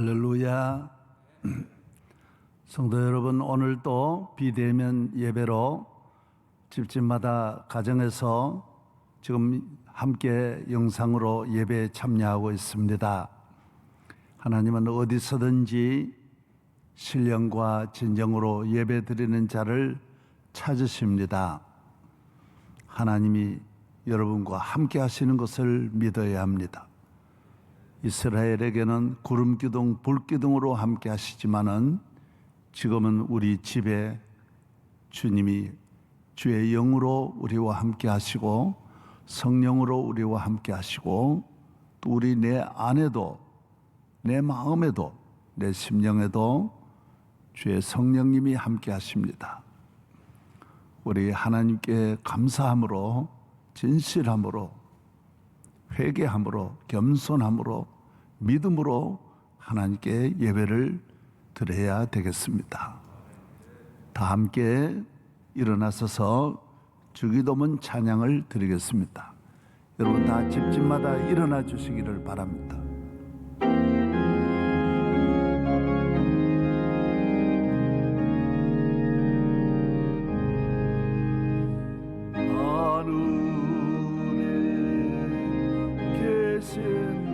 할렐루야. 성도 여러분, 오늘도 비대면 예배로 집집마다 가정에서 지금 함께 영상으로 예배에 참여하고 있습니다. 하나님은 어디서든지 신령과 진정으로 예배 드리는 자를 찾으십니다. 하나님이 여러분과 함께 하시는 것을 믿어야 합니다. 이스라엘에게는 구름 기둥, 불 기둥으로 함께 하시지만은 지금은 우리 집에 주님이 주의 영으로 우리와 함께 하시고 성령으로 우리와 함께 하시고 또 우리 내 안에도 내 마음에도 내 심령에도 주의 성령님이 함께 하십니다. 우리 하나님께 감사함으로 진실함으로 회개함으로 겸손함으로 믿음으로 하나님께 예배를 드려야 되겠습니다. 다 함께 일어나서서 주기도문 찬양을 드리겠습니다. 여러분 다 집집마다 일어나 주시기를 바랍니다. 하늘에 계신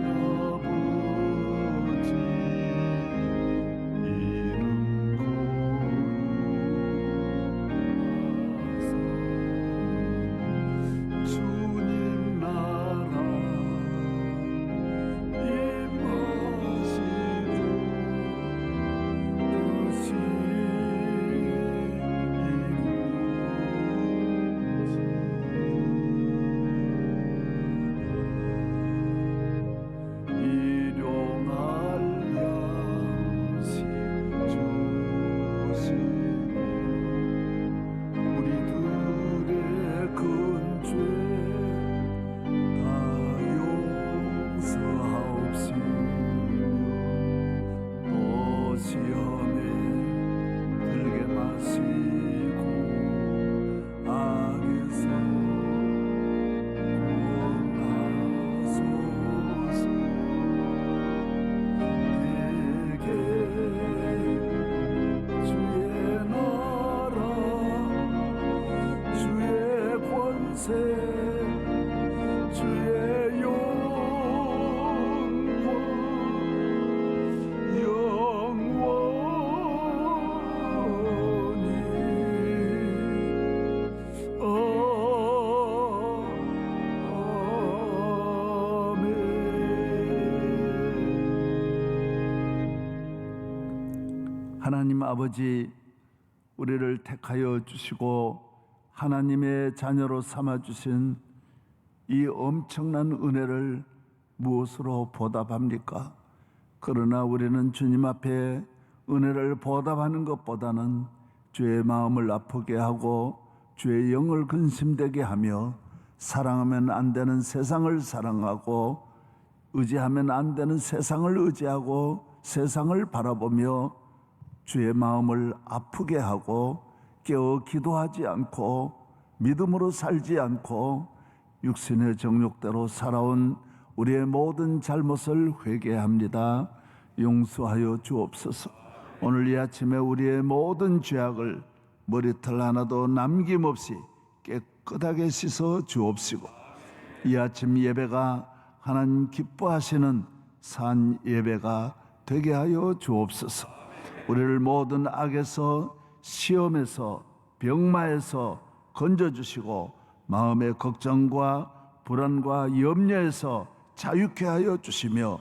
주의 하나님 아버지, 우리를 택하여 주시고 하나님의 자녀로 삼아주신 이 엄청난 은혜를 무엇으로 보답합니까? 그러나 우리는 주님 앞에 은혜를 보답하는 것보다는 주의 마음을 아프게 하고 주의 영을 근심되게 하며 사랑하면 안 되는 세상을 사랑하고 의지하면 안 되는 세상을 의지하고 세상을 바라보며 주의 마음을 아프게 하고 깨어 기도하지 않고 믿음으로 살지 않고 육신의 정욕대로 살아온 우리의 모든 잘못을 회개합니다. 용서하여 주옵소서. 오늘 이 아침에 우리의 모든 죄악을 머리털 하나도 남김없이 깨끗하게 씻어 주옵시고 이 아침 예배가 하나님 기뻐하시는 산 예배가 되게 하여 주옵소서. 우리를 모든 악에서 시험에서 병마에서 건져주시고 마음의 걱정과 불안과 염려에서 자유케 하여 주시며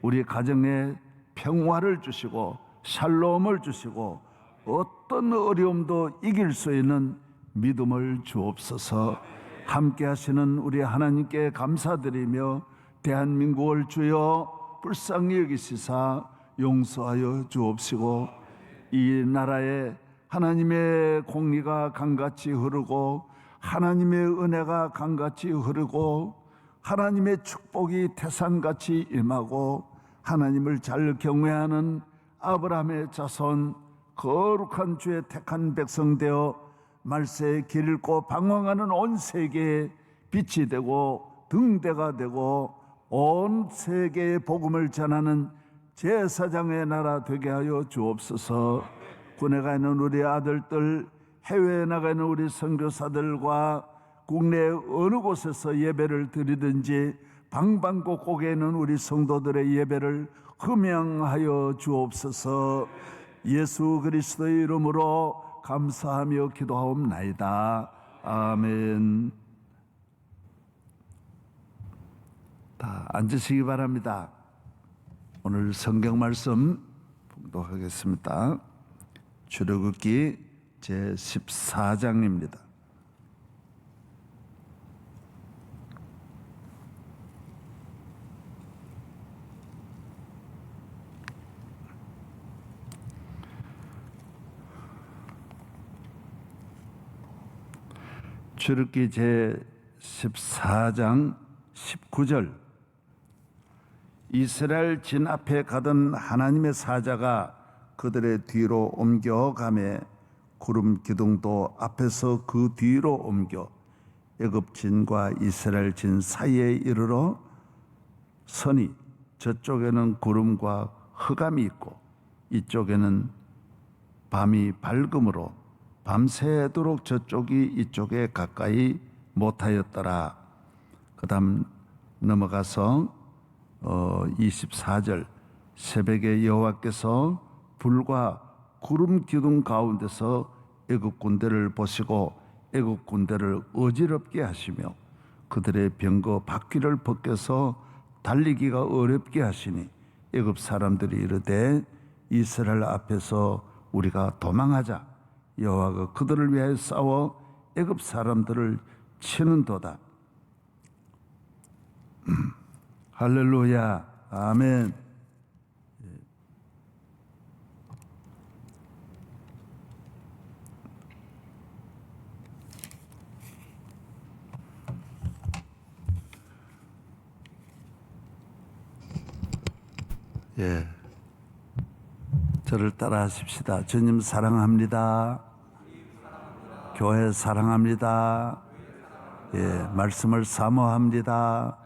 우리 가정에 평화를 주시고 샬롬을 주시고 어떤 어려움도 이길 수 있는 믿음을 주옵소서. 함께 하시는 우리 하나님께 감사드리며 대한민국을 주여 불쌍히 여기시사 용서하여 주옵시고 이 나라에 하나님의 공리가 강같이 흐르고 하나님의 은혜가 강같이 흐르고 하나님의 축복이 태산같이 임하고 하나님을 잘 경외하는 아브라함의 자손 거룩한 주의 택한 백성 되어 말세에 길 잃고 방황하는 온 세계에 빛이 되고 등대가 되고 온 세계에 복음을 전하는 제사장의 나라 되게 하여 주옵소서. 군에 가 있는 우리 아들들, 해외에 나가 있는 우리 선교사들과 국내 어느 곳에서 예배를 드리든지 방방곡곡에 있는 우리 성도들의 예배를 흠양하여 주옵소서. 예수 그리스도의 이름으로 감사하며 기도하옵나이다. 아멘. 다 앉으시기 바랍니다. 오늘 성경 말씀 봉독하겠습니다. 출애굽기 제14장입니다. 출애굽기 제14장 19절. 이스라엘 진 앞에 가던 하나님의 사자가 그들의 뒤로 옮겨가매 구름 기둥도 앞에서 그 뒤로 옮겨 애굽 진과 이스라엘 진 사이에 이르러 서니 저쪽에는 구름과 흑암이 있고 이쪽에는 밤이 밝음으로 밤새도록 저쪽이 이쪽에 가까이 못하였더라. 그 다음 넘어가서 24절. 새벽에 여호와께서 불과 구름 기둥 가운데서 애굽 군대를 보시고 애굽 군대를 어지럽게 하시며 그들의 병거 바퀴를 벗겨서 달리기가 어렵게 하시니 애굽 사람들이 이르되 이스라엘 앞에서 우리가 도망하자. 여호와가 그들을 위하여 싸워 애굽 사람들을 치는도다. 할렐루야. 아멘. 예. 저를 따라 하십시다. 주님 사랑합니다. 교회 사랑합니다. 예, 말씀을 사모합니다.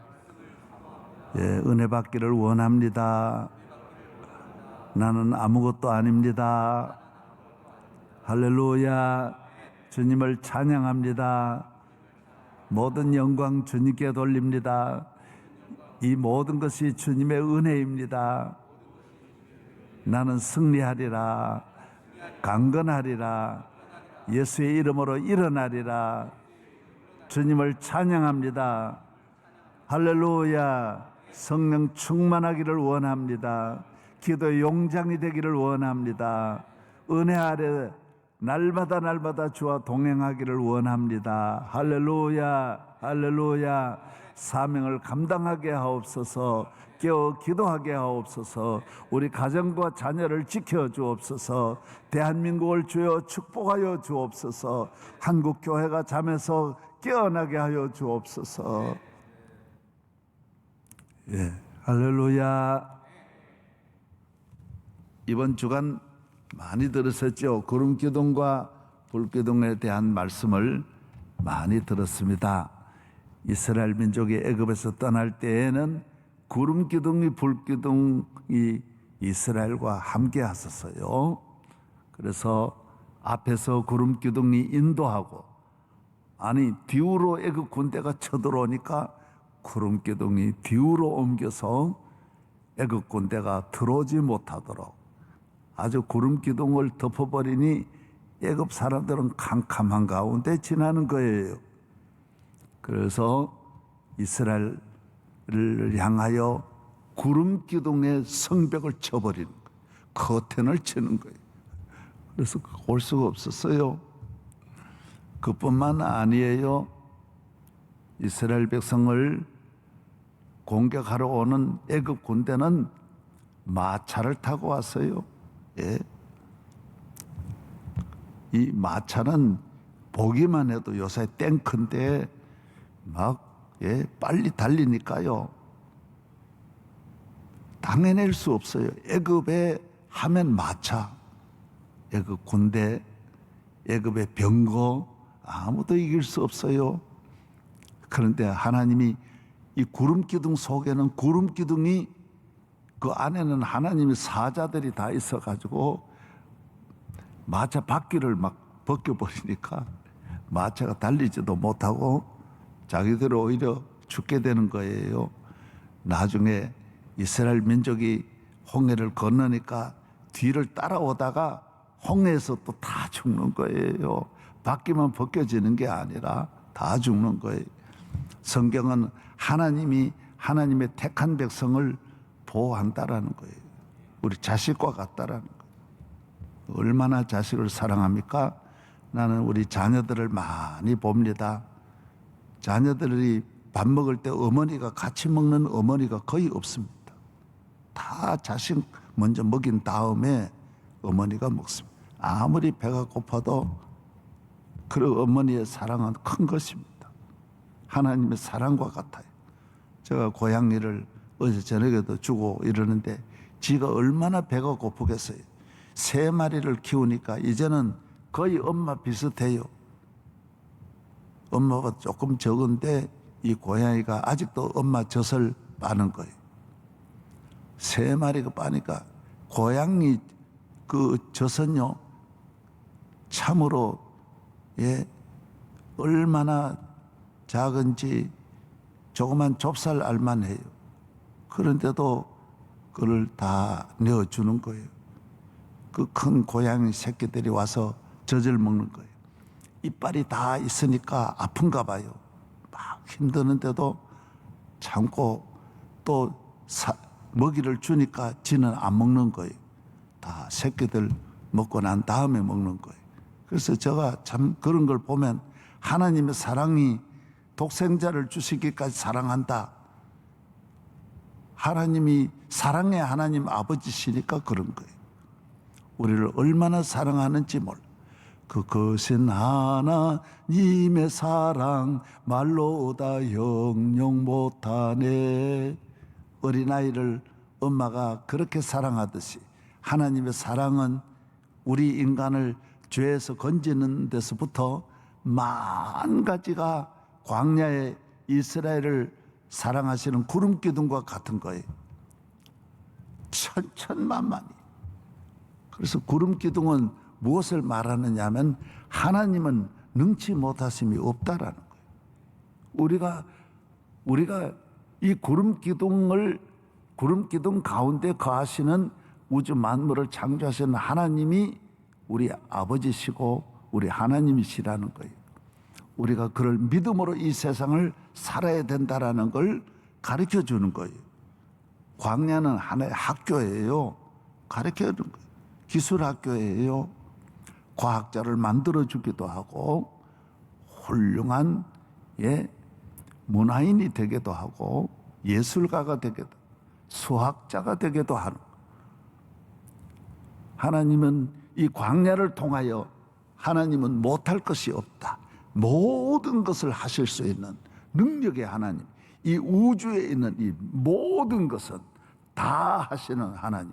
예, 은혜 받기를 원합니다. 나는 아무것도 아닙니다. 할렐루야. 주님을 찬양합니다. 모든 영광 주님께 돌립니다. 이 모든 것이 주님의 은혜입니다. 나는 승리하리라. 강건하리라. 예수의 이름으로 일어나리라. 주님을 찬양합니다. 할렐루야. 성령 충만하기를 원합니다. 기도의 용장이 되기를 원합니다. 은혜 아래 날마다 주와 동행하기를 원합니다. 할렐루야. 할렐루야. 사명을 감당하게 하옵소서. 깨어 기도하게 하옵소서. 우리 가정과 자녀를 지켜주옵소서. 대한민국을 주여 축복하여 주옵소서. 한국교회가 잠에서 깨어나게 하여 주옵소서. 예, 할렐루야. 이번 주간 많이 들으셨죠? 구름기둥과 불기둥에 대한 말씀을 많이 들었습니다. 이스라엘 민족이 애굽에서 떠날 때에는 구름기둥이 불기둥이 이스라엘과 함께 하셨어요. 그래서 앞에서 구름기둥이 인도하고 뒤로 애굽 군대가 쳐들어오니까 구름기둥이 뒤로 옮겨서 애굽 군대가 들어오지 못하도록 아주 구름기둥을 덮어버리니 애굽 사람들은 캄캄한 가운데 지나는 거예요. 그래서 이스라엘을 향하여 구름기둥의 성벽을 쳐버리는 거예요. 커튼을 치는 거예요. 그래서 올 수가 없었어요. 그뿐만 아니에요. 이스라엘 백성을 공격하러 오는 애굽 군대는 마차를 타고 왔어요. 예. 이 마차는 보기만 해도 요새 탱크인데 빨리 달리니까요. 당해낼 수 없어요. 애굽에 하면 마차, 애굽 군대, 애굽의 병거 아무도 이길 수 없어요. 그런데 하나님이 이 구름기둥 속에는 구름기둥이 그 안에는 하나님의 사자들이 다 있어가지고 마차 바퀴를 막 벗겨버리니까 마차가 달리지도 못하고 자기들 오히려 죽게 되는 거예요. 나중에 이스라엘 민족이 홍해를 건너니까 뒤를 따라오다가 홍해에서 또 다 죽는 거예요. 바퀴만 벗겨지는 게 아니라 다 죽는 거예요. 성경은 하나님이 하나님의 택한 백성을 보호한다라는 거예요. 우리 자식과 같다라는 거예요. 얼마나 자식을 사랑합니까? 나는 우리 자녀들을 많이 봅니다. 자녀들이 밥 먹을 때 어머니가 같이 먹는 어머니가 거의 없습니다. 다 자식 먼저 먹인 다음에 어머니가 먹습니다. 아무리 배가 고파도 그 어머니의 사랑은 큰 것입니다. 하나님의 사랑과 같아요. 제가 고양이를 어제 저녁에도 주고 이러는데 지가 얼마나 배가 고프겠어요. 3마리를 키우니까 이제는 거의 엄마 비슷해요. 엄마가 조금 적은데 이 고양이가 아직도 엄마 젖을 빠는 거예요. 3마리가 빠니까 고양이 그 젖은요 참으로 얼마나 작은지 조그만 좁쌀 알만 해요. 그런데도 그걸 다 내어주는 거예요. 그 큰 고양이 새끼들이 와서 젖을 먹는 거예요. 이빨이 다 있으니까 아픈가 봐요. 막 힘드는데도 참고 또 먹이를 주니까 지는 안 먹는 거예요. 다 새끼들 먹고 난 다음에 먹는 거예요. 그래서 제가 참 그런 걸 보면 하나님의 사랑이 독생자를 주시기까지 사랑한다. 하나님이 사랑의 하나님 아버지시니까 그런 거예요. 우리를 얼마나 사랑하는지 몰라. 그것은 하나님의 사랑 말로 다 형용 못하네. 어린아이를 엄마가 그렇게 사랑하듯이 하나님의 사랑은 우리 인간을 죄에서 건지는 데서부터 만 가지가 광야의 이스라엘을 사랑하시는 구름 기둥과 같은 거예요. 천천만만이. 그래서 구름 기둥은 무엇을 말하느냐 하면 하나님은 능치 못하심이 없다라는 거예요. 우리가 이 구름 기둥 가운데 거하시는 우주 만물을 창조하시는 하나님이 우리 아버지시고 우리 하나님이시라는 거예요. 우리가 그를 믿음으로 이 세상을 살아야 된다라는 걸 가르쳐 주는 거예요. 광야는 하나의 학교예요. 가르쳐 주는 거예요. 기술 학교예요. 과학자를 만들어 주기도 하고 훌륭한 문화인이 되기도 하고 예술가가 되기도 수학자가 되기도 하는. 하나님은 이 광야를 통하여 하나님은 못할 것이 없다. 모든 것을 하실 수 있는 능력의 하나님. 이 우주에 있는 이 모든 것은 다 하시는 하나님.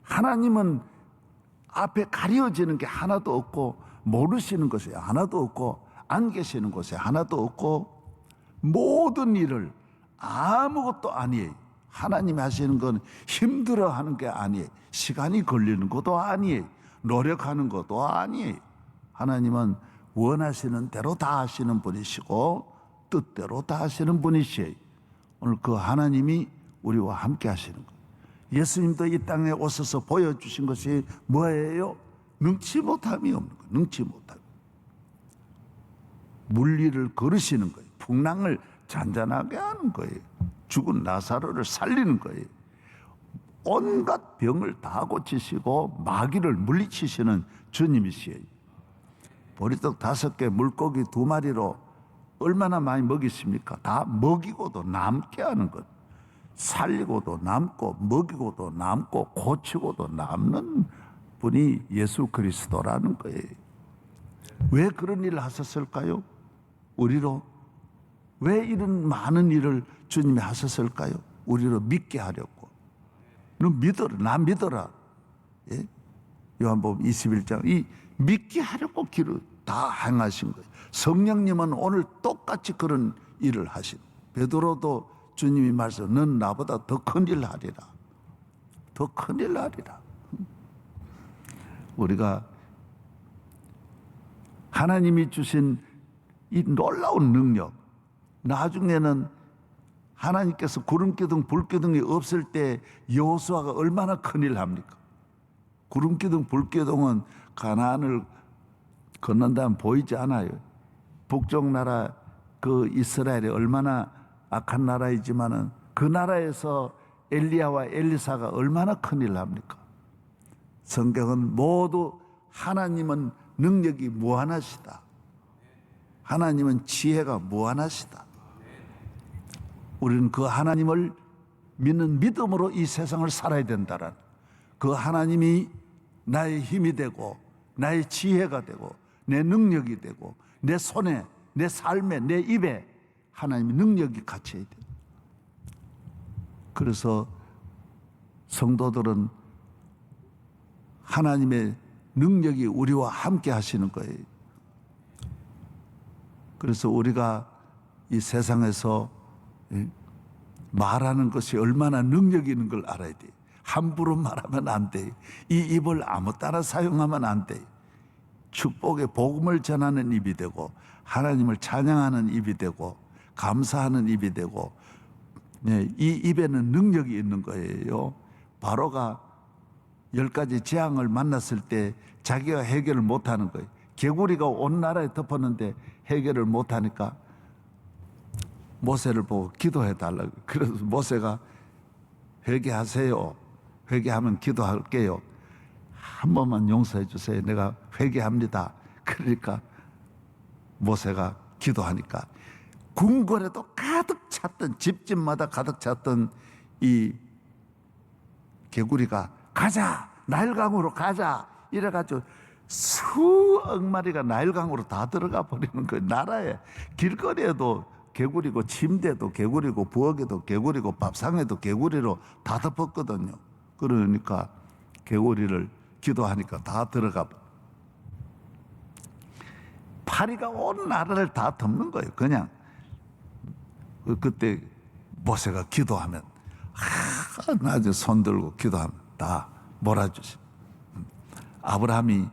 하나님은 앞에 가려지는 게 하나도 없고 모르시는 것이 하나도 없고 안 계시는 것이 하나도 없고 모든 일을 아무것도 아니에요. 하나님이 하시는 건 힘들어하는 게 아니에요. 시간이 걸리는 것도 아니에요. 노력하는 것도 아니에요. 하나님은 원하시는 대로 다 하시는 분이시고 뜻대로 다 하시는 분이시에요. 오늘 그 하나님이 우리와 함께 하시는 거예요. 예수님도 이 땅에 오셔서 보여주신 것이 뭐예요? 능치 못함이 없는 거예요. 능치 못함. 물리를 걸으시는 거예요. 풍랑을 잔잔하게 하는 거예요. 죽은 나사로를 살리는 거예요. 온갖 병을 다 고치시고 마귀를 물리치시는 주님이시에요. 보리떡 5개, 물고기 2마리로 얼마나 많이 먹이십니까? 다 먹이고도 남게 하는 것. 살리고도 남고 먹이고도 남고 고치고도 남는 분이 예수 그리스도라는 거예요. 왜 그런 일을 하셨을까요? 우리로. 왜 이런 많은 일을 주님이 하셨을까요? 우리로 믿게 하려고. 너 믿어라. 나 믿어라. 예? 요한복음 21장 이 믿게 하려고 길을 다 행하신 거예요. 성령님은 오늘 똑같이 그런 일을 하신. 베드로도 주님이 말씀, 넌 나보다 더 큰 일 하리라. 더 큰일 나리라. 우리가 하나님이 주신 이 놀라운 능력, 나중에는 하나님께서 구름기둥 불기둥이 없을 때 여호수아가 얼마나 큰일 합니까? 구름기둥 불기둥은 가나안을 건넌다면 보이지 않아요. 북쪽 나라 그 이스라엘이 얼마나 악한 나라이지만은 그 나라에서 엘리야와 엘리사가 얼마나 큰일 합니까? 성경은 모두 하나님은 능력이 무한하시다. 하나님은 지혜가 무한하시다. 우리는 그 하나님을 믿는 믿음으로 이 세상을 살아야 된다는, 그 하나님이 나의 힘이 되고 나의 지혜가 되고 내 능력이 되고 내 손에, 내 삶에, 내 입에 하나님의 능력이 갇혀야 돼요. 그래서 성도들은 하나님의 능력이 우리와 함께 하시는 거예요. 그래서 우리가 이 세상에서 말하는 것이 얼마나 능력이 있는 걸 알아야 돼요. 함부로 말하면 안 돼요. 이 입을 아무 따라 사용하면 안 돼요. 축복의 복음을 전하는 입이 되고 하나님을 찬양하는 입이 되고 감사하는 입이 되고, 이 입에는 능력이 있는 거예요. 바로가 10가지 재앙을 만났을 때 자기가 해결을 못하는 거예요. 개구리가 온 나라에 덮었는데 해결을 못하니까 모세를 보고 기도해 달라고. 그래서 모세가 회개하세요. 회개하면 기도할게요. 한 번만 용서해 주세요. 내가 회개합니다. 그러니까 모세가 기도하니까 궁궐에도 가득 찼던, 집집마다 가득 찼던 이 개구리가 가자, 나일강으로 가자 이래가지고 수억 마리가 나일강으로 다 들어가 버리는 거예요. 나라에 길거리에도 개구리고, 침대도 개구리고, 부엌에도 개구리고, 밥상에도 개구리로 다 덮었거든요. 그러니까 개구리를 기도하니까 다 들어가. 파리가 온 나라를 다 덮는 거예요. 그냥 그때 모세가 기도하면, 나중에 손 들고 기도하면 다 몰아주시. 아브라함이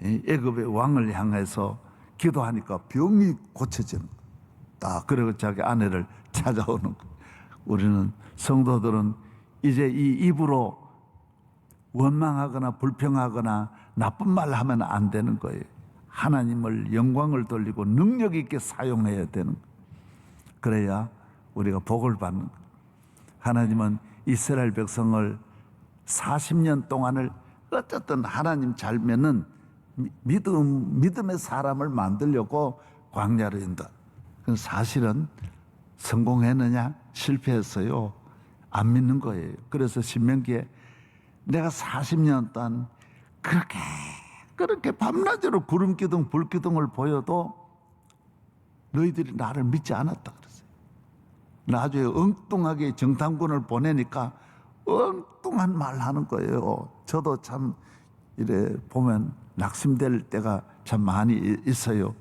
애굽의 왕을 향해서 기도하니까 병이 고쳐지는 거예요. 딱 그리고 자기 아내를 찾아오는 거예요. 우리는 성도들은 이제 이 입으로 원망하거나 불평하거나 나쁜 말 하면 안 되는 거예요. 하나님을 영광을 돌리고 능력 있게 사용해야 되는 거예요. 그래야 우리가 복을 받는 거예요. 하나님은 이스라엘 백성을 40년 동안을 어쨌든 하나님 잘 믿는 믿음의 사람을 만들려고 광야로 인도. 사실은 성공했느냐? 실패했어요. 안 믿는 거예요. 그래서 신명기에 내가 40년 동안 그렇게 밤낮으로 구름기둥 불기둥을 보여도 너희들이 나를 믿지 않았다 그랬어요. 나중에 엉뚱하게 정탐꾼을 보내니까 엉뚱한 말 하는 거예요. 저도 참 이래 보면 낙심될 때가 참 많이 있어요.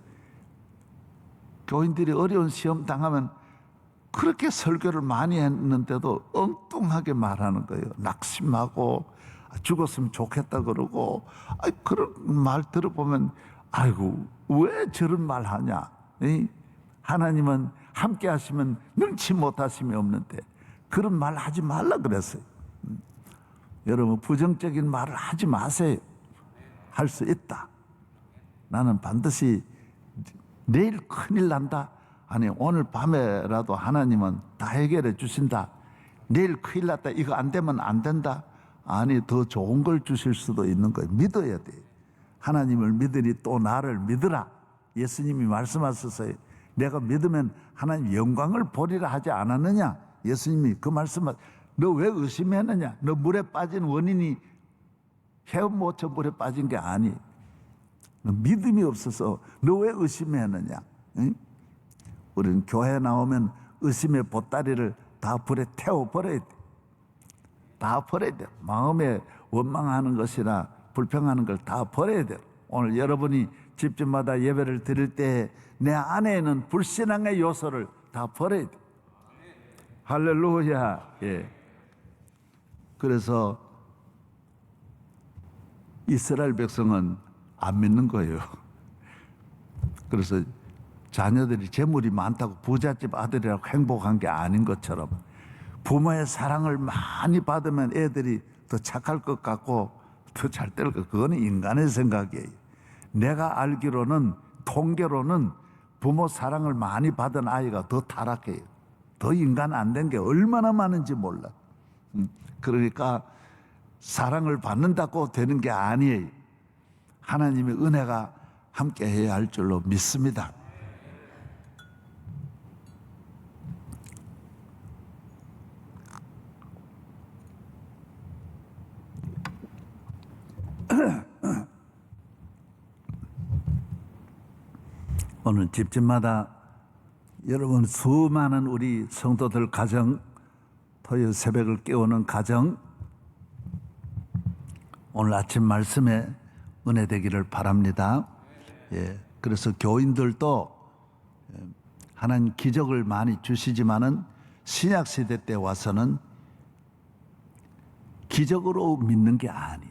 교인들이 어려운 시험 당하면 그렇게 설교를 많이 했는데도 엉뚱하게 말하는 거예요. 낙심하고 죽었으면 좋겠다 그러고, 그런 말 들어보면 아이고 왜 저런 말 하냐. 하나님은 함께 하시면 능치 못하심이 없는데 그런 말 하지 말라 그랬어요. 여러분 부정적인 말을 하지 마세요. 할 수 있다. 나는 반드시 내일 큰일 난다. 아니 오늘 밤에라도 하나님은 다 해결해 주신다. 내일 큰일 났다. 이거 안 되면 안 된다. 아니 더 좋은 걸 주실 수도 있는 거예요. 믿어야 돼. 하나님을 믿으니 또 나를 믿으라. 예수님이 말씀하셨어요. 내가 믿으면 하나님 영광을 보리라 하지 않았느냐. 예수님이 그 말씀을, 너 왜 의심했느냐. 너 물에 빠진 원인이 헤엄모쳐 물에 빠진 게 아니. 너 믿음이 없어서 너 왜 의심했느냐. 응? 우리는 교회 나오면 의심의 보따리를 다 불에 태워버려야 돼. 다 버려야 돼. 마음에 원망하는 것이나 불평하는 걸 다 버려야 돼. 오늘 여러분이 집집마다 예배를 드릴 때 내 안에 있는 불신앙의 요소를 다 버려야 돼. 할렐루야. 예. 그래서 이스라엘 백성은 안 믿는 거예요. 그래서 자녀들이 재물이 많다고 부잣집 아들이라고 행복한 게 아닌 것처럼 부모의 사랑을 많이 받으면 애들이 더 착할 것 같고 더 잘 될 것, 그거는 인간의 생각이에요. 내가 알기로는 통계로는 부모 사랑을 많이 받은 아이가 더 타락해요. 더 인간 안 된 게 얼마나 많은지 몰라. 그러니까 사랑을 받는다고 되는 게 아니에요. 하나님의 은혜가 함께 해야 할 줄로 믿습니다. 오늘 집집마다 여러분 수많은 우리 성도들 가정, 토요 새벽을 깨우는 가정, 오늘 아침 말씀에 은혜 되기를 바랍니다. 예, 그래서 교인들도 하나님 기적을 많이 주시지만은 신약 시대 때 와서는 기적으로 믿는 게 아니에요.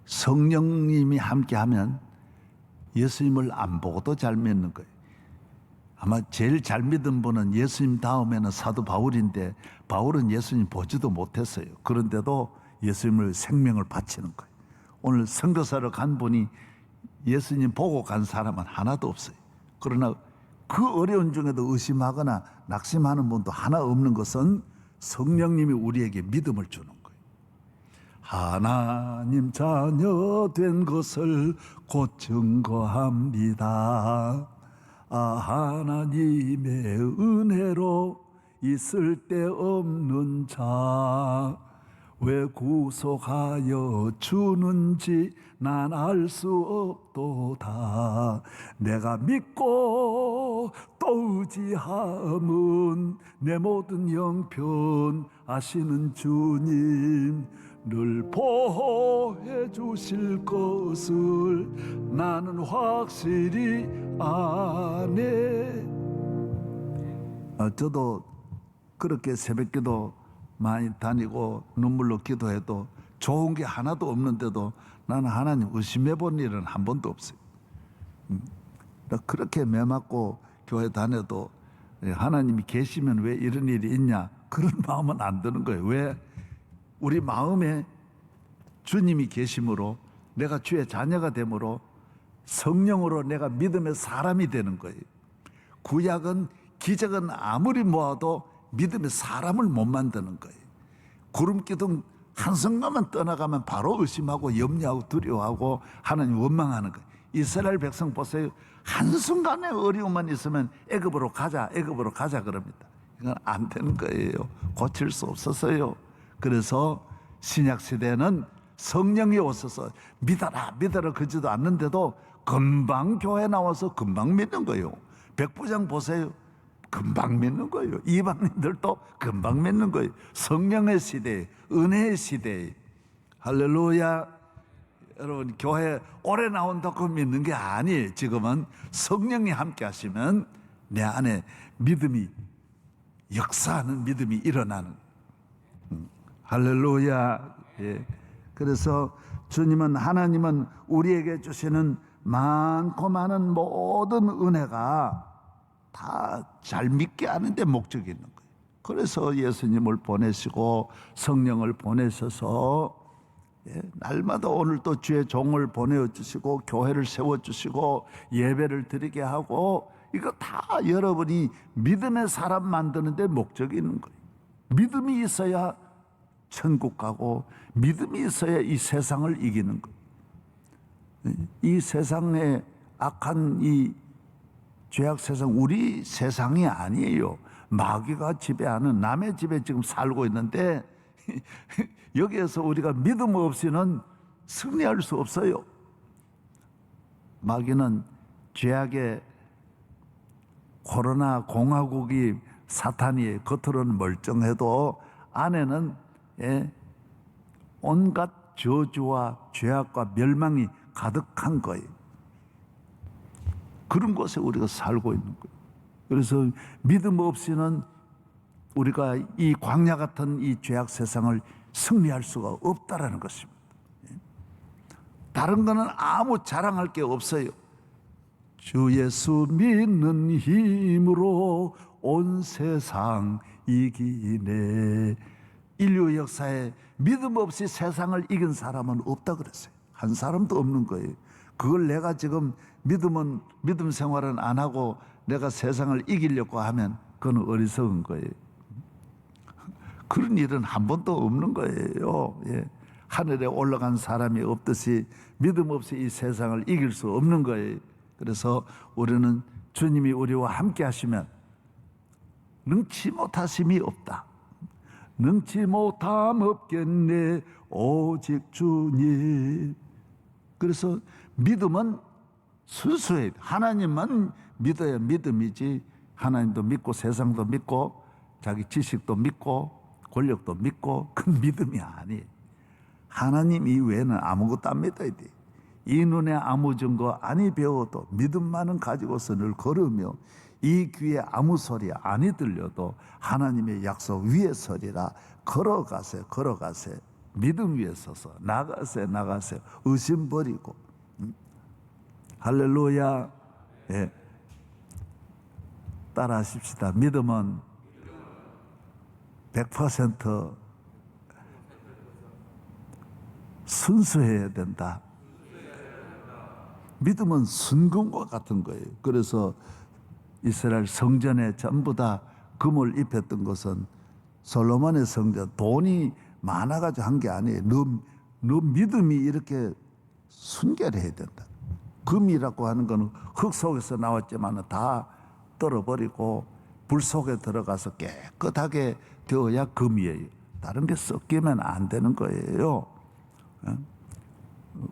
성령님이 함께하면 예수님을 안 보고도 잘 믿는 거예요. 아마 제일 잘 믿은 분은 예수님 다음에는 사도 바울인데, 바울은 예수님 보지도 못했어요. 그런데도 예수님을 생명을 바치는 거예요. 오늘 선교사로 간 분이 예수님 보고 간 사람은 하나도 없어요. 그러나 그 어려운 중에도 의심하거나 낙심하는 분도 하나 없는 것은 성령님이 우리에게 믿음을 주는 거예요. 하나님 자녀 된 것을 곧 증거합니다. 하나님의 은혜로 있을 데 없는 자, 왜 구속하여 주는지 난 알 수 없도다. 내가 믿고 또 의지함은 내 모든 형편 아시는 주님 늘 보호해 주실 것을 나는 확실히 아네. 저도 그렇게 새벽기도 많이 다니고 눈물로 기도해도 좋은 게 하나도 없는데도 나는 하나님 의심해 본 일은 한 번도 없어요. 그렇게 매 맞고 교회 다녀도 하나님이 계시면 왜 이런 일이 있냐, 그런 마음은 안 드는 거예요. 왜? 우리 마음에 주님이 계심으로, 내가 주의 자녀가 되므로 성령으로 내가 믿음의 사람이 되는 거예요. 구약은 기적은 아무리 모아도 믿음의 사람을 못 만드는 거예요. 구름 기둥 한순간만 떠나가면 바로 의심하고 염려하고 두려워하고 하나님 원망하는 거예요. 이스라엘 백성 보세요. 한순간에 어려움만 있으면 애굽으로 가자, 애굽으로 가자 그럽니다. 이건 안 되는 거예요. 고칠 수 없었어요. 그래서 신약 시대는 성령이 오셔서 믿어라 믿어라 그러지도 않는데도 금방 교회 나와서 금방 믿는 거예요. 백부장 보세요. 금방 믿는 거예요. 이방인들도 금방 믿는 거예요. 성령의 시대, 은혜의 시대. 할렐루야. 여러분, 교회 오래 나온다고 믿는 게 아니에요. 지금은 성령이 함께 하시면 내 안에 믿음이, 역사하는 믿음이 일어나는. 할렐루야. 예. 그래서 주님은, 하나님은 우리에게 주시는 많고 많은 모든 은혜가 다 잘 믿게 하는데 목적이 있는 거예요. 그래서 예수님을 보내시고 성령을 보내셔서 날마다 오늘 또 주의 종을 보내주시고 교회를 세워주시고 예배를 드리게 하고, 이거 다 여러분이 믿음의 사람 만드는데 목적이 있는 거예요. 믿음이 있어야 천국 가고 믿음이 있어야 이 세상을 이기는 거예요. 이 세상에 악한 이 죄악 세상, 우리 세상이 아니에요. 마귀가 지배하는 남의 집에 지금 살고 있는데 여기에서 우리가 믿음 없이는 승리할 수 없어요. 마귀는 죄악의 코로나 공화국이 사탄이 겉으로는 멀쩡해도 안에는 온갖 저주와 죄악과 멸망이 가득한 거예요. 그런 곳에 우리가 살고 있는 거예요. 그래서 믿음 없이는 우리가 이 광야 같은 이 죄악 세상을 승리할 수가 없다라는 것입니다. 다른 거는 아무 자랑할 게 없어요. 주 예수 믿는 힘으로 온 세상 이기네. 인류 역사에 믿음 없이 세상을 이긴 사람은 없다 그랬어요. 한 사람도 없는 거예요. 그걸 내가 지금 믿음 생활은 안 하고 내가 세상을 이기려고 하면 그건 어리석은 거예요. 그런 일은 한 번도 없는 거예요. 예. 하늘에 올라간 사람이 없듯이 믿음 없이 이 세상을 이길 수 없는 거예요. 그래서 우리는 주님이 우리와 함께 하시면 능치 못하심이 없다. 능치 못함 없겠네 오직 주님. 그래서 믿음은 순수해야 돼. 하나님만 믿어야 믿음이지. 하나님도 믿고 세상도 믿고 자기 지식도 믿고 권력도 믿고 그건 믿음이 아니에요. 하나님 이외에는 아무것도 안 믿어야 돼. 이 눈에 아무 증거 아니 배워도 믿음만은 가지고서 늘 걸으며 이 귀에 아무 소리 아니 들려도 하나님의 약속 위에 서리라. 걸어가세요. 믿음 위에 서서 나가세요. 의심 버리고. 할렐루야. 예. 따라 하십시다. 믿음은 100% 순수해야 된다. 믿음은 순금과 같은 거예요. 그래서 이스라엘 성전에 전부 다 금을 입혔던 것은 솔로몬의 성전 돈이 많아가지고 한 게 아니에요. 너 믿음이 이렇게 순결해야 된다. 금이라고 하는 것은 흙 속에서 나왔지만 다 떨어버리고 불 속에 들어가서 깨끗하게 되어야 금이에요. 다른 게 섞이면 안 되는 거예요.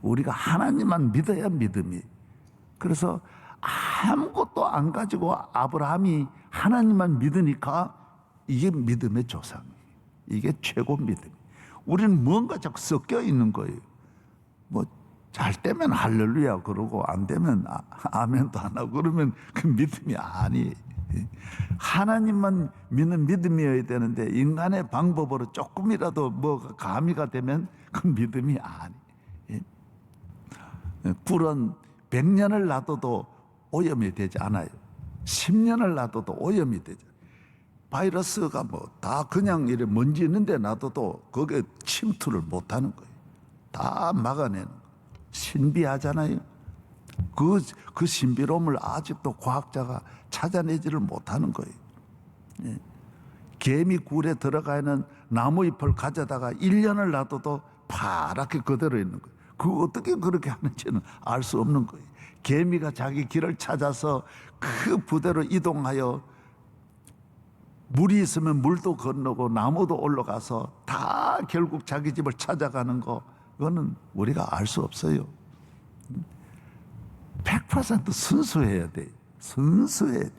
우리가 하나님만 믿어야 믿음이. 그래서 아무것도 안 가지고 아브라함이 하나님만 믿으니까 이게 믿음의 조상이에요. 이게 최고 믿음. 우리는 뭔가 자꾸 섞여 있는 거예요. 뭐 잘 되면 할렐루야 그러고 안 되면 아멘도 안 하고 그러면 그 믿음이 아니에요. 하나님만 믿는 믿음이어야 되는데 인간의 방법으로 조금이라도 뭐가 가미가 되면 그 믿음이 아니에요. 꿀은 100년을 놔둬도 오염이 되지 않아요. 10년을 놔둬도 오염이 되죠. 바이러스가 뭐 다 그냥 이래 먼지 있는데 놔둬도 거기에 침투를 못하는 거예요. 다 막아내는 거예요. 신비하잖아요. 그 신비로움을 아직도 과학자가 찾아내지를 못하는 거예요. 예. 개미 굴에 들어가 있는 나무 잎을 가져다가 1년을 놔둬도 파랗게 그대로 있는 거예요. 그 어떻게 그렇게 하는지는 알 수 없는 거예요. 개미가 자기 길을 찾아서 그 부대로 이동하여 물이 있으면 물도 건너고 나무도 올라가서 다 결국 자기 집을 찾아가는 거, 그거는 우리가 알 수 없어요. 100% 순수해야 돼. 순수해야 돼.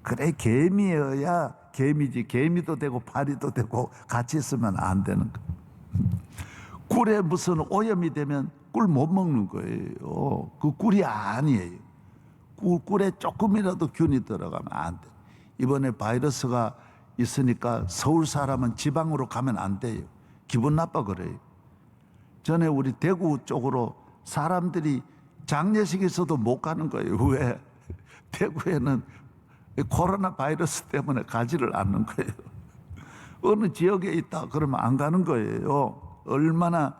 그래 개미여야 개미지. 개미도 되고 파리도 되고 같이 있으면 안 되는 거. 꿀에 무슨 오염이 되면 꿀 못 먹는 거예요. 그 꿀이 아니에요. 꿀에 조금이라도 균이 들어가면 안 돼. 이번에 바이러스가 있으니까 서울 사람은 지방으로 가면 안 돼요. 기분 나빠 그래요. 전에 우리 대구 쪽으로 사람들이 장례식에서도 못 가는 거예요. 왜? 대구에는 코로나 바이러스 때문에 가지를 않는 거예요. 어느 지역에 있다 그러면 안 가는 거예요. 얼마나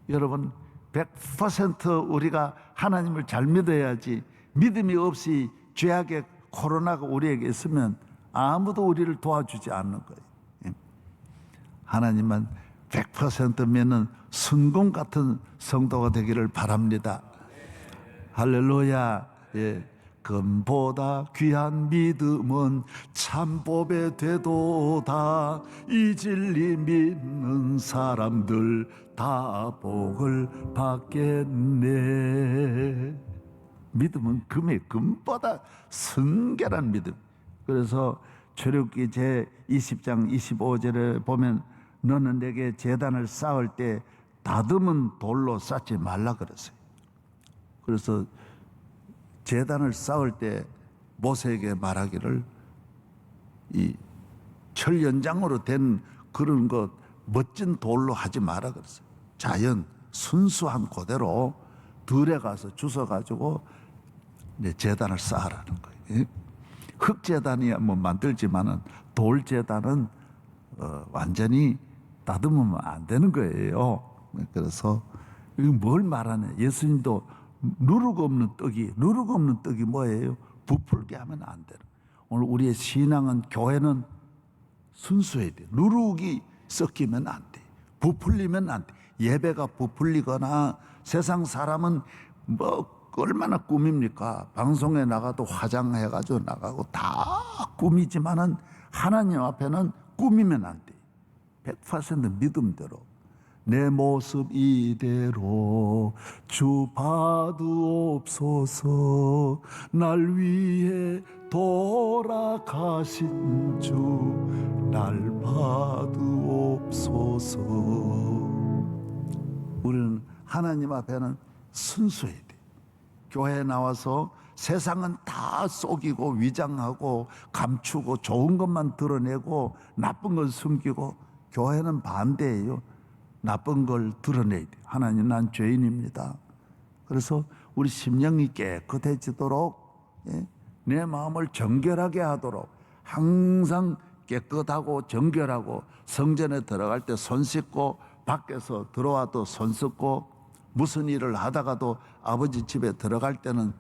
여러분 100% 우리가 하나님을 잘 믿어야지. 믿음이 없이 죄악의 코로나가 우리에게 있으면 아무도 우리를 도와주지 않는 거예요. 하나님만 100% 믿는 순금 같은 성도가 되기를 바랍니다. 할렐루야. 예. 금보다 귀한 믿음은 참법에 되도다. 이 진리 믿는 사람들 다 복을 받겠네. 믿음은 금보다 순결한 믿음. 그래서 출애굽기 제 20장 25절에 보면 너는 내게 제단을 쌓을 때 다듬은 돌로 쌓지 말라 그랬어요. 그래서 제단을 쌓을 때 모세에게 말하기를 이 철연장으로 된 그런 것 멋진 돌로 하지 마라 그랬어요. 자연 순수한 그대로 들에 가서 주워가지고 이제 제단을 쌓으라는 거예요. 흙제단이야 뭐 만들지만은 돌제단은 완전히 다듬으면 안 되는 거예요. 그래서 이거 뭘 말하냐? 예수님도 누룩 없는 떡이 뭐예요? 부풀게 하면 안 되는. 오늘 우리의 신앙은, 교회는 순수해야 돼. 누룩이 섞이면 안 돼. 부풀리면 안 돼. 예배가 부풀리거나, 세상 사람은 뭐 얼마나 꿈입니까? 방송에 나가도 화장해가지고 나가고 다 꿈이지만은 하나님 앞에는 꿈이면 안 돼. 100% 믿음대로 내 모습 이대로 주 봐두옵소서. 날 위해 돌아가신 주 날 봐두옵소서. 우리는 하나님 앞에는 순수해야 돼. 교회에 나와서 세상은 다 속이고 위장하고 감추고 좋은 것만 드러내고 나쁜 걸 숨기고, 교회는 반대예요. 나쁜 걸 드러내야 돼. 하나님, 난 죄인입니다. 그래서 우리 심령이 깨끗해지도록, 내 마음을 정결하게 하도록, 항상 깨끗하고 정결하고, 성전에 들어갈 때 손 씻고, 밖에서 들어와도 손 씻고, 무슨 일을 하다가도 아버지 집에 들어갈 때는,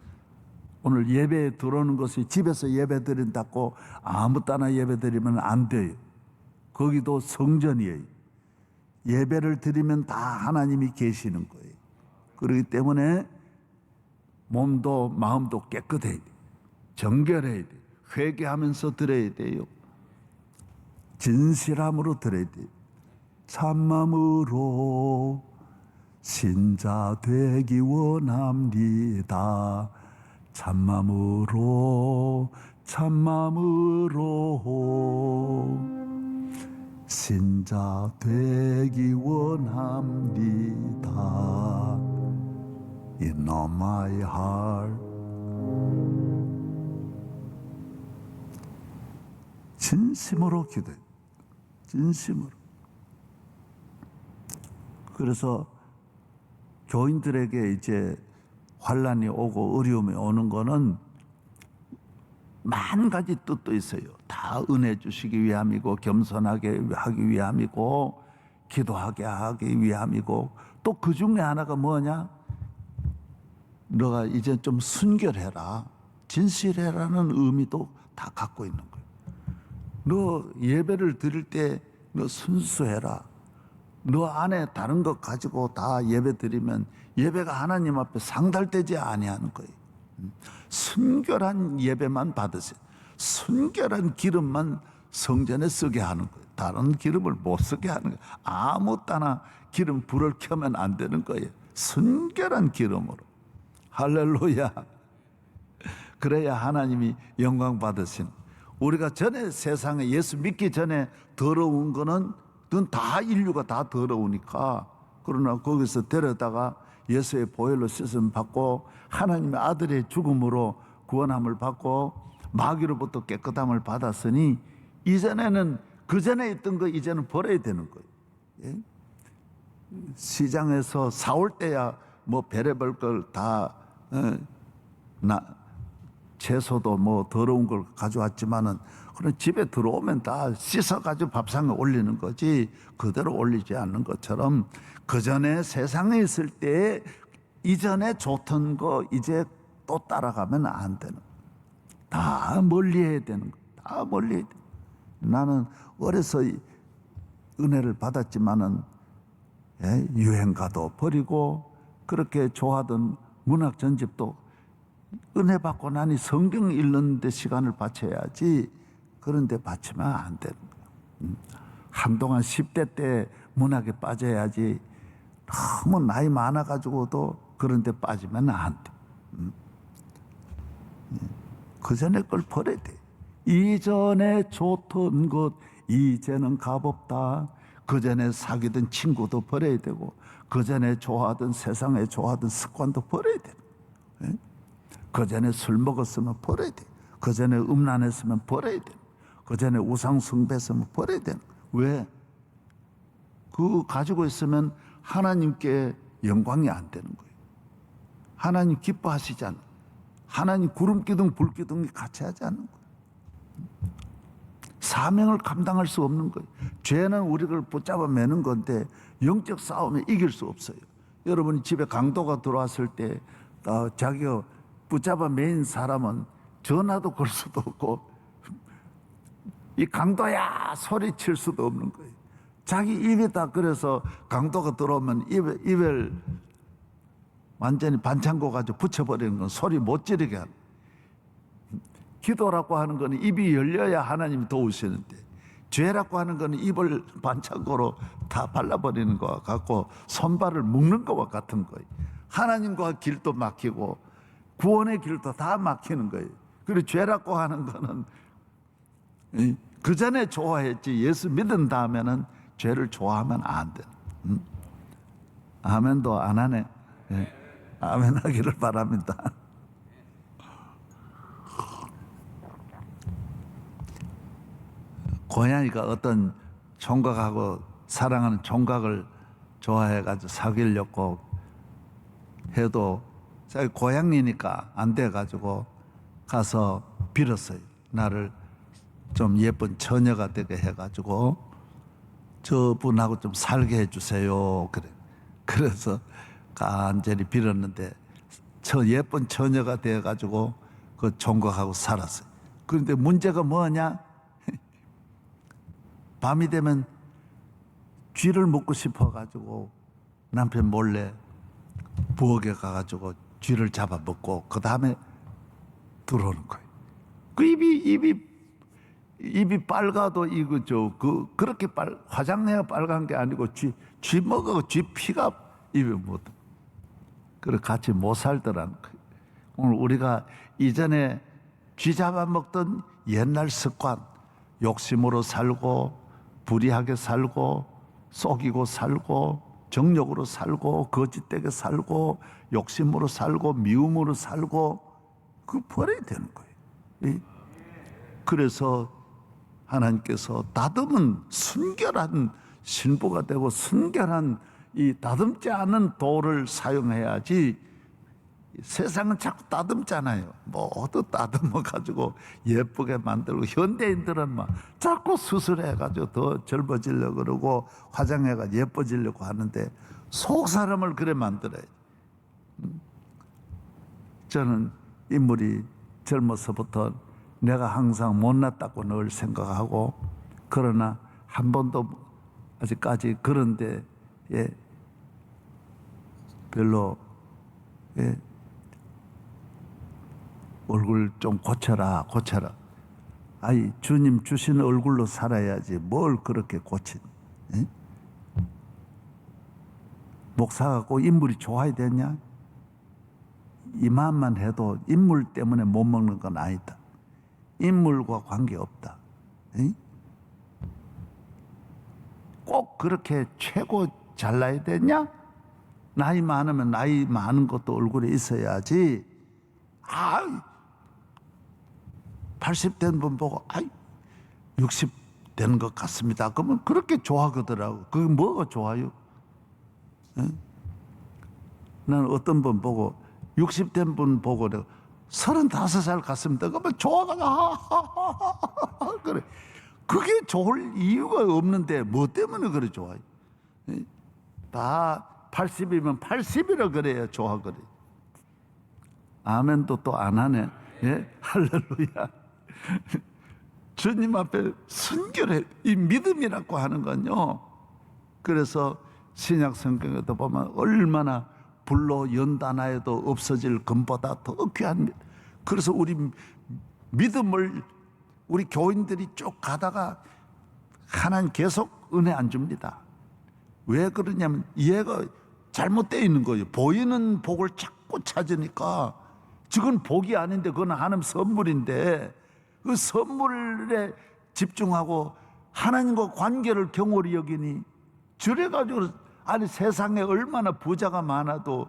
오늘 예배에 들어오는 것이 집에서 예배 드린다고 아무 때나 예배 드리면 안 돼요. 거기도 성전이에요. 예배를 드리면 다 하나님이 계시는 거예요. 그렇기 때문에 몸도 마음도 깨끗해야 돼. 정결해야 돼. 회개하면서 드려야 돼요. 진실함으로 드려야 돼. 참마음으로 신자 되기 원합니다. 참마음으로 신자 되기 원합니다. In all my heart. 진심으로 기도해. 진심으로. 그래서 교인들에게 이제 환란이 오고 어려움이 오는 거는 만 가지 뜻도 있어요. 다 은혜 주시기 위함이고, 겸손하게 하기 위함이고, 기도하게 하기 위함이고, 또 그 중에 하나가 뭐냐? 너가 이제 좀 순결해라, 진실해라는 의미도 다 갖고 있는 거예요. 너 예배를 드릴 때 너 순수해라. 너 안에 다른 것 가지고 다 예배 드리면 예배가 하나님 앞에 상달되지 아니하는 거예요. 순결한 예배만 받으세요. 순결한 기름만 성전에 쓰게 하는 거예요. 다른 기름을 못 쓰게 하는 거예요. 아무 때나 기름 불을 켜면 안 되는 거예요. 순결한 기름으로. 할렐루야. 그래야 하나님이 영광 받으시는. 우리가 전에 세상에 예수 믿기 전에 더러운 거는 다 인류가 다 더러우니까, 그러나 거기서 데려다가 예수의 보혈로 씻음 받고 하나님의 아들의 죽음으로 구원함을 받고 마귀로부터 깨끗함을 받았으니, 이전에는 그 전에 있던 거 이제는 버려야 되는 거예요. 예? 시장에서 사올 때야 뭐 별의별 걸 다 채소도 뭐 더러운 걸 가져왔지만은, 그런 집에 들어오면 다 씻어가지고 밥상에 올리는 거지 그대로 올리지 않는 것처럼, 그 전에 세상에 있을 때 이전에 좋던 거 이제 또 따라가면 안 되는 거예요. 다 멀리해야 되는 거예요. 다 멀리해야 돼. 나는 어려서 은혜를 받았지만은 유행가도 버리고 그렇게 좋아하던 문학 전집도 은혜 받고 나니 성경 읽는 데 시간을 바쳐야지 그런 데 바치면 안 되는 거예요. 한동안 10대 때 문학에 빠져야지 너무 나이 많아가지고도 그런 데 빠지면 안 돼. 그 전에 걸 버려야 돼. 이전에 좋던 것 이제는 값없다. 그 전에 사귀던 친구도 버려야 되고, 그 전에 좋아하던 세상에 좋아하던 습관도 버려야 돼. 그 전에 술 먹었으면 버려야 돼. 그 전에 음란했으면 버려야 돼. 그 전에 우상 숭배했으면 버려야 돼. 왜? 그거 가지고 있으면 하나님께 영광이 안 되는 거예요. 하나님 기뻐하시지 않아요. 하나님 구름 기둥 불 기둥이 같이 하지 않는 거예요. 사명을 감당할 수 없는 거예요. 죄는 우리를 붙잡아 매는 건데 영적 싸움에 이길 수 없어요. 여러분이 집에 강도가 들어왔을 때 자기가 붙잡아 매인 사람은 전화도 걸 수도 없고 이 강도야 소리칠 수도 없는 거예요. 자기 입에다 그래서 강도가 들어오면 입을 완전히 반창고 가지고 붙여버리는 건 소리 못 지르게 하는. 기도라고 하는 거는 입이 열려야 하나님이 도우시는데 죄라고 하는 거는 입을 반창고로 다 발라버리는 것과 같고 손발을 묶는 것과 같은 거예요. 하나님과 길도 막히고 구원의 길도 다 막히는 거예요. 그리고 죄라고 하는 거는 그 전에 좋아했지 예수 믿은 다음에는 죄를 좋아하면 안 돼. 아멘도 안 하네. 네. 아멘 하기를 바랍니다. 고양이가 어떤 총각하고 사랑하는 총각을 좋아해가지고 사귀려고 해도 자기 고양이니까 안 돼가지고 가서 빌었어요. 나를 좀 예쁜 처녀가 되게 해가지고 저분하고 좀 살게 해주세요. 그래서 간절히 빌었는데 예쁜 처녀가 돼가지고 그 총각하고 살았어요. 그런데 문제가 뭐냐? 밤이 되면 쥐를 먹고 싶어가지고 남편 몰래 부엌에 가가지고 쥐를 잡아먹고 그 다음에 들어오는 거예요. 그 입이 빨가도 그렇게 화장해야 빨간 게 아니고 쥐 먹어 쥐 피가 입에 묻어. 그래 같이 못 살더라는 거예요. 오늘 우리가 이전에 쥐 잡아먹던 옛날 습관, 욕심으로 살고 불의하게 살고 속이고 살고 정욕으로 살고 거짓되게 살고 욕심으로 살고 미움으로 살고 그 버려야 되는 거예요. 그래서 하나님께서 다듬은 순결한 신부가 되고 순결한 이 다듬지 않은 돌을 사용해야지. 세상은 자꾸 다듬잖아요. 모두 다듬어 가지고 예쁘게 만들고 현대인들은 막 자꾸 수술해 가지고 더 젊어지려고 그러고 화장해 가지고 예뻐지려고 하는데 속 사람을 그래 만들어야지. 저는 인물이 젊어서부터 내가 항상 못났다고 늘 생각하고 그러나 한 번도 아직까지 그런데 별로 얼굴 좀 고쳐라. 아이 주님 주신 얼굴로 살아야지 뭘 그렇게 고친. 목사하고 인물이 좋아야 되냐? 이만만 해도 인물 때문에 못 먹는 건 아니다. 인물과 관계없다. 꼭 그렇게 최고 잘나야 되냐? 나이 많으면 나이 많은 것도 얼굴에 있어야지. 80 된 분 보고 60 된 것 같습니다. 그러면 그렇게 좋아하더라고. 그게 뭐가 좋아요? 나는 어떤 분 보고 60 된 분 보고 내가 35살 같습니다. 그러면 좋아가지고 그래. 그게 좋을 이유가 없는데 뭐 때문에 그래 좋아요? 다 80이면 80이라 그래야 좋아 그래. 아멘도 또 안 하네. 할렐루야. 주님 앞에 순결해. 이 믿음이라고 하는 건요. 그래서 신약 성경에도 보면 얼마나 불로 연단하여도 없어질 금보다 더 귀한 믿음. 그래서 우리 믿음을 우리 교인들이 쭉 가다가 하나님 계속 은혜 안 줍니다. 왜 그러냐면 이해가 잘못되어 있는 거예요. 보이는 복을 자꾸 찾으니까 그건 복이 아닌데 그건 하나님 선물인데 그 선물에 집중하고 하나님과 관계를 경홀히 여기니 저래가지고 아니 세상에 얼마나 부자가 많아도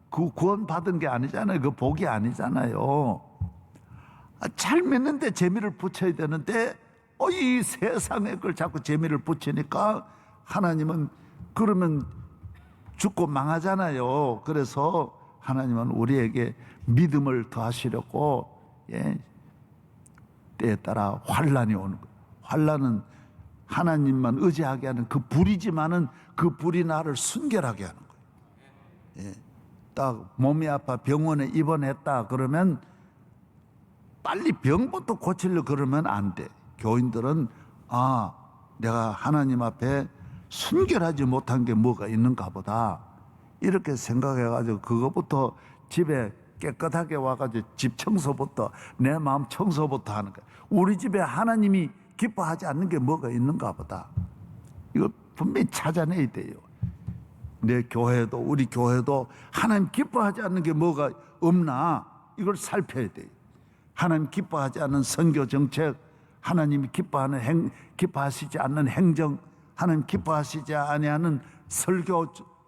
그 구원받은 게 아니잖아요. 그 복이 아니잖아요. 잘 믿는데 재미를 붙여야 되는데 이 세상에 그걸 자꾸 재미를 붙이니까 하나님은 그러면 죽고 망하잖아요. 그래서 하나님은 우리에게 믿음을 더하시려고 때에 따라 환난이 오는 거예요. 환난은 하나님만 의지하게 하는 그 불이지만은 그 불이 나를 순결하게 하는 거예요. 딱 몸이 아파 병원에 입원했다 그러면 빨리 병부터 고치려고 그러면 안 돼. 교인들은 내가 하나님 앞에 순결하지 못한 게 뭐가 있는가 보다 이렇게 생각해가지고 그것부터 집에 깨끗하게 와가지고 집 청소부터 내 마음 청소부터 하는 거야. 우리 집에 하나님이 기뻐하지 않는 게 뭐가 있는가 보다. 이거 분명히 찾아내야 돼요. 내 교회도 우리 교회도 하나님 기뻐하지 않는 게 뭐가 없나 이걸 살펴야 돼요. 하나님 기뻐하지 않는 선교 정책, 하나님이 기뻐하시지 않는 행정, 하나님 기뻐하시지 아니하는 설교,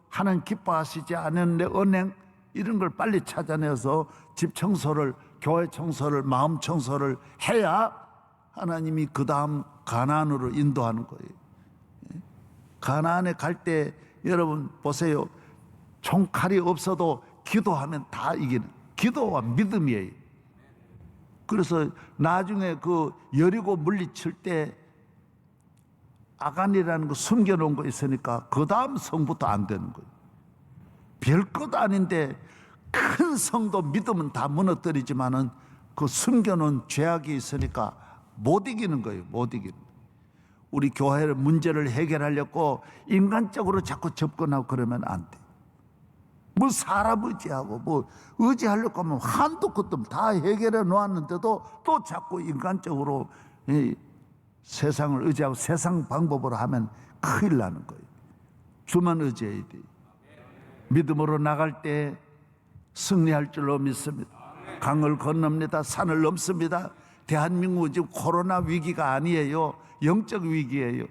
하나님 기뻐하시지 않는 내 언행 이런 걸 빨리 찾아내서 집 청소를, 교회 청소를, 마음 청소를 해야 하나님이 그 다음 가나안으로 인도하는 거예요. 가나안에 갈 때 여러분 보세요. 총칼이 없어도 기도하면 다 이기는 기도와 믿음이에요. 그래서 나중에 그 여리고 물리칠 때 아간이라는 거 숨겨놓은 거 있으니까 그 다음 성부터 안 되는 거예요. 별것 아닌데 큰 성도 믿으면 다 무너뜨리지만은 그 숨겨놓은 죄악이 있으니까 못 이기는 거예요. 못 이기는 거예요. 우리 교회의 문제를 해결하려고 인간적으로 자꾸 접근하고 그러면 안 돼. 뭐 사람 의지하고 뭐 의지하려고 하면 한도 끝도 다 해결해 놓았는데도 또 자꾸 인간적으로 세상을 의지하고 세상 방법으로 하면 큰일 나는 거예요. 주만 의지해야 돼요. 믿음으로 나갈 때 승리할 줄로 믿습니다. 강을 건넙니다. 산을 넘습니다. 대한민국은 지금 코로나 위기가 아니에요. 영적 위기예요.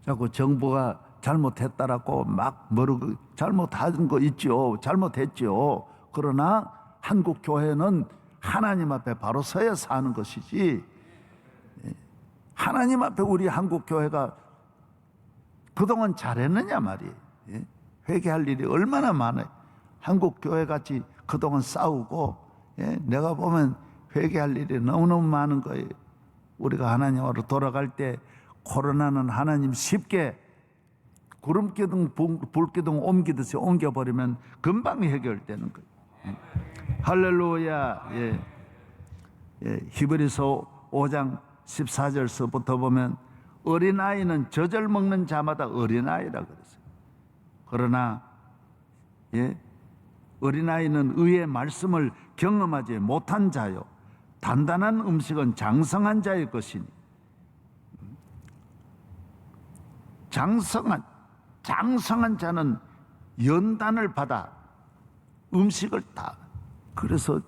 자꾸 정부가 잘못했다라고 막 모르고 잘못한 거 있죠. 잘못했죠. 그러나 한국 교회는 하나님 앞에 바로 서야 사는 것이지, 하나님 앞에 우리 한국 교회가 그동안 잘했느냐 말이에요. 회개할 일이 얼마나 많아요. 한국 교회 같이 그동안 싸우고 내가 보면 회개할 일이 너무너무 많은 거예요. 우리가 하나님으로 돌아갈 때 코로나는 하나님 쉽게 구름기둥 불기둥 옮기듯이 옮겨버리면 금방 해결되는 거예요. 할렐루야. 히브리서 5장 14절서부터 보면 어린아이는 젖을 먹는 자마다 어린아이라 그랬어요. 그러나 어린아이는 의의 말씀을 경험하지 못한 자요 단단한 음식은 장성한 자의 것이니, 장성한 자는 연단을 받아 음식을 다. 그래서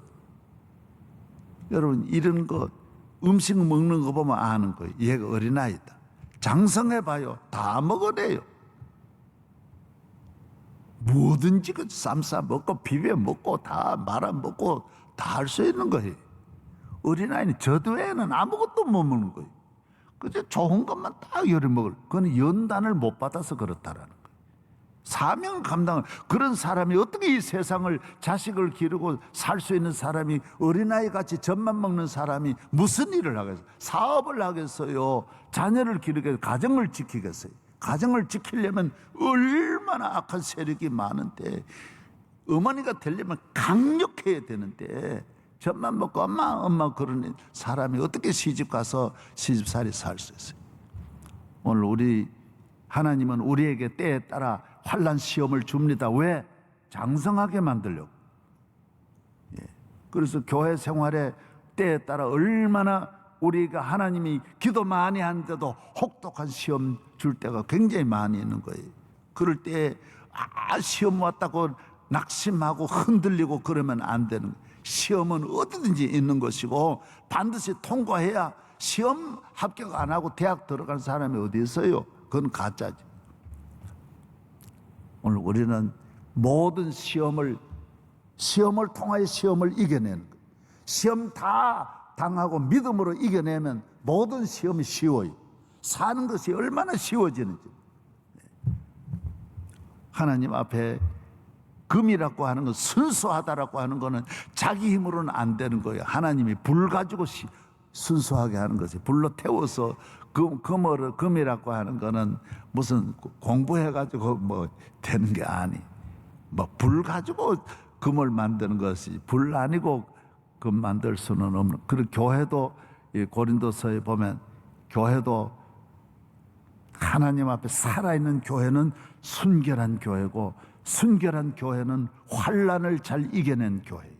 여러분 이런 거 음식 먹는 거 보면 아는 거예요. 얘가 어린아이다. 장성해봐요. 다 먹어내요. 뭐든지 그 쌈 싸 먹고 비벼 먹고 다 말아 먹고 다 할 수 있는 거예요. 어린아이는 저도에는 아무것도 못 먹는 거예요. 그저 좋은 것만 딱 열어 먹을. 그건 연단을 못 받아서 그렇다라는 거예요. 사명 감당을. 그런 사람이 어떻게 이 세상을 자식을 기르고 살 수 있는 사람이, 어린아이 같이 젖만 먹는 사람이 무슨 일을 하겠어요? 사업을 하겠어요? 자녀를 기르겠어요? 가정을 지키겠어요? 가정을 지키려면 얼마나 악한 세력이 많은데, 어머니가 되려면 강력해야 되는데 젖만 먹고 엄마 그런 사람이 어떻게 시집 가서 시집살이 살 수 있어요? 오늘 우리 하나님은 우리에게 때에 따라 환난 시험을 줍니다. 왜? 장성하게 만들려고. 그래서 교회 생활에 때에 따라 얼마나 우리가 하나님이 기도 많이 하는데도 혹독한 시험 줄 때가 굉장히 많이 있는 거예요. 그럴 때 시험 왔다고 낙심하고 흔들리고 그러면 안 되는 거예요. 시험은 어디든지 있는 것이고 반드시 통과해야, 시험 합격 안 하고 대학 들어간 사람이 어디 있어요? 그건 가짜지. 오늘 우리는 모든 시험을 통하여 시험을 이겨내는 거예요. 시험 다 당하고 믿음으로 이겨내면 모든 시험이 쉬워요. 사는 것이 얼마나 쉬워지는지. 하나님 앞에 금이라고 하는 건, 순수하다라고 하는 거는 자기 힘으로는 안 되는 거예요. 하나님이 불 가지고 순수하게 하는 거지. 불로 태워서 금이라고 하는 거는 무슨 공부해가지고 뭐 되는 게 아니. 뭐 불 가지고 금을 만드는 것이, 불 아니고 금 만들 수는 없는. 그리고 교회도, 이 고린도서에 보면 교회도 하나님 앞에 살아있는 교회는 순결한 교회고, 순결한 교회는 환난을 잘 이겨낸 교회예요.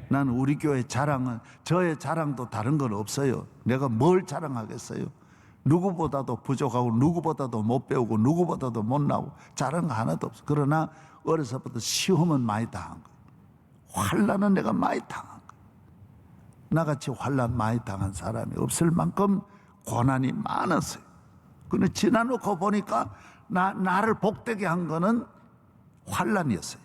나는 우리 교회 자랑은, 저의 자랑도 다른 건 없어요. 내가 뭘 자랑하겠어요? 누구보다도 부족하고, 누구보다도 못 배우고, 누구보다도 못 나오고, 자랑 하나도 없어. 그러나 어려서부터 시험은 많이 당한 거예요. 환난은 내가 많이 당한 거예요. 나같이 환난 많이 당한 사람이 없을 만큼 고난이 많았어요. 근데 지나놓고 보니까 나를 복되게 한 거는 환난이었어요.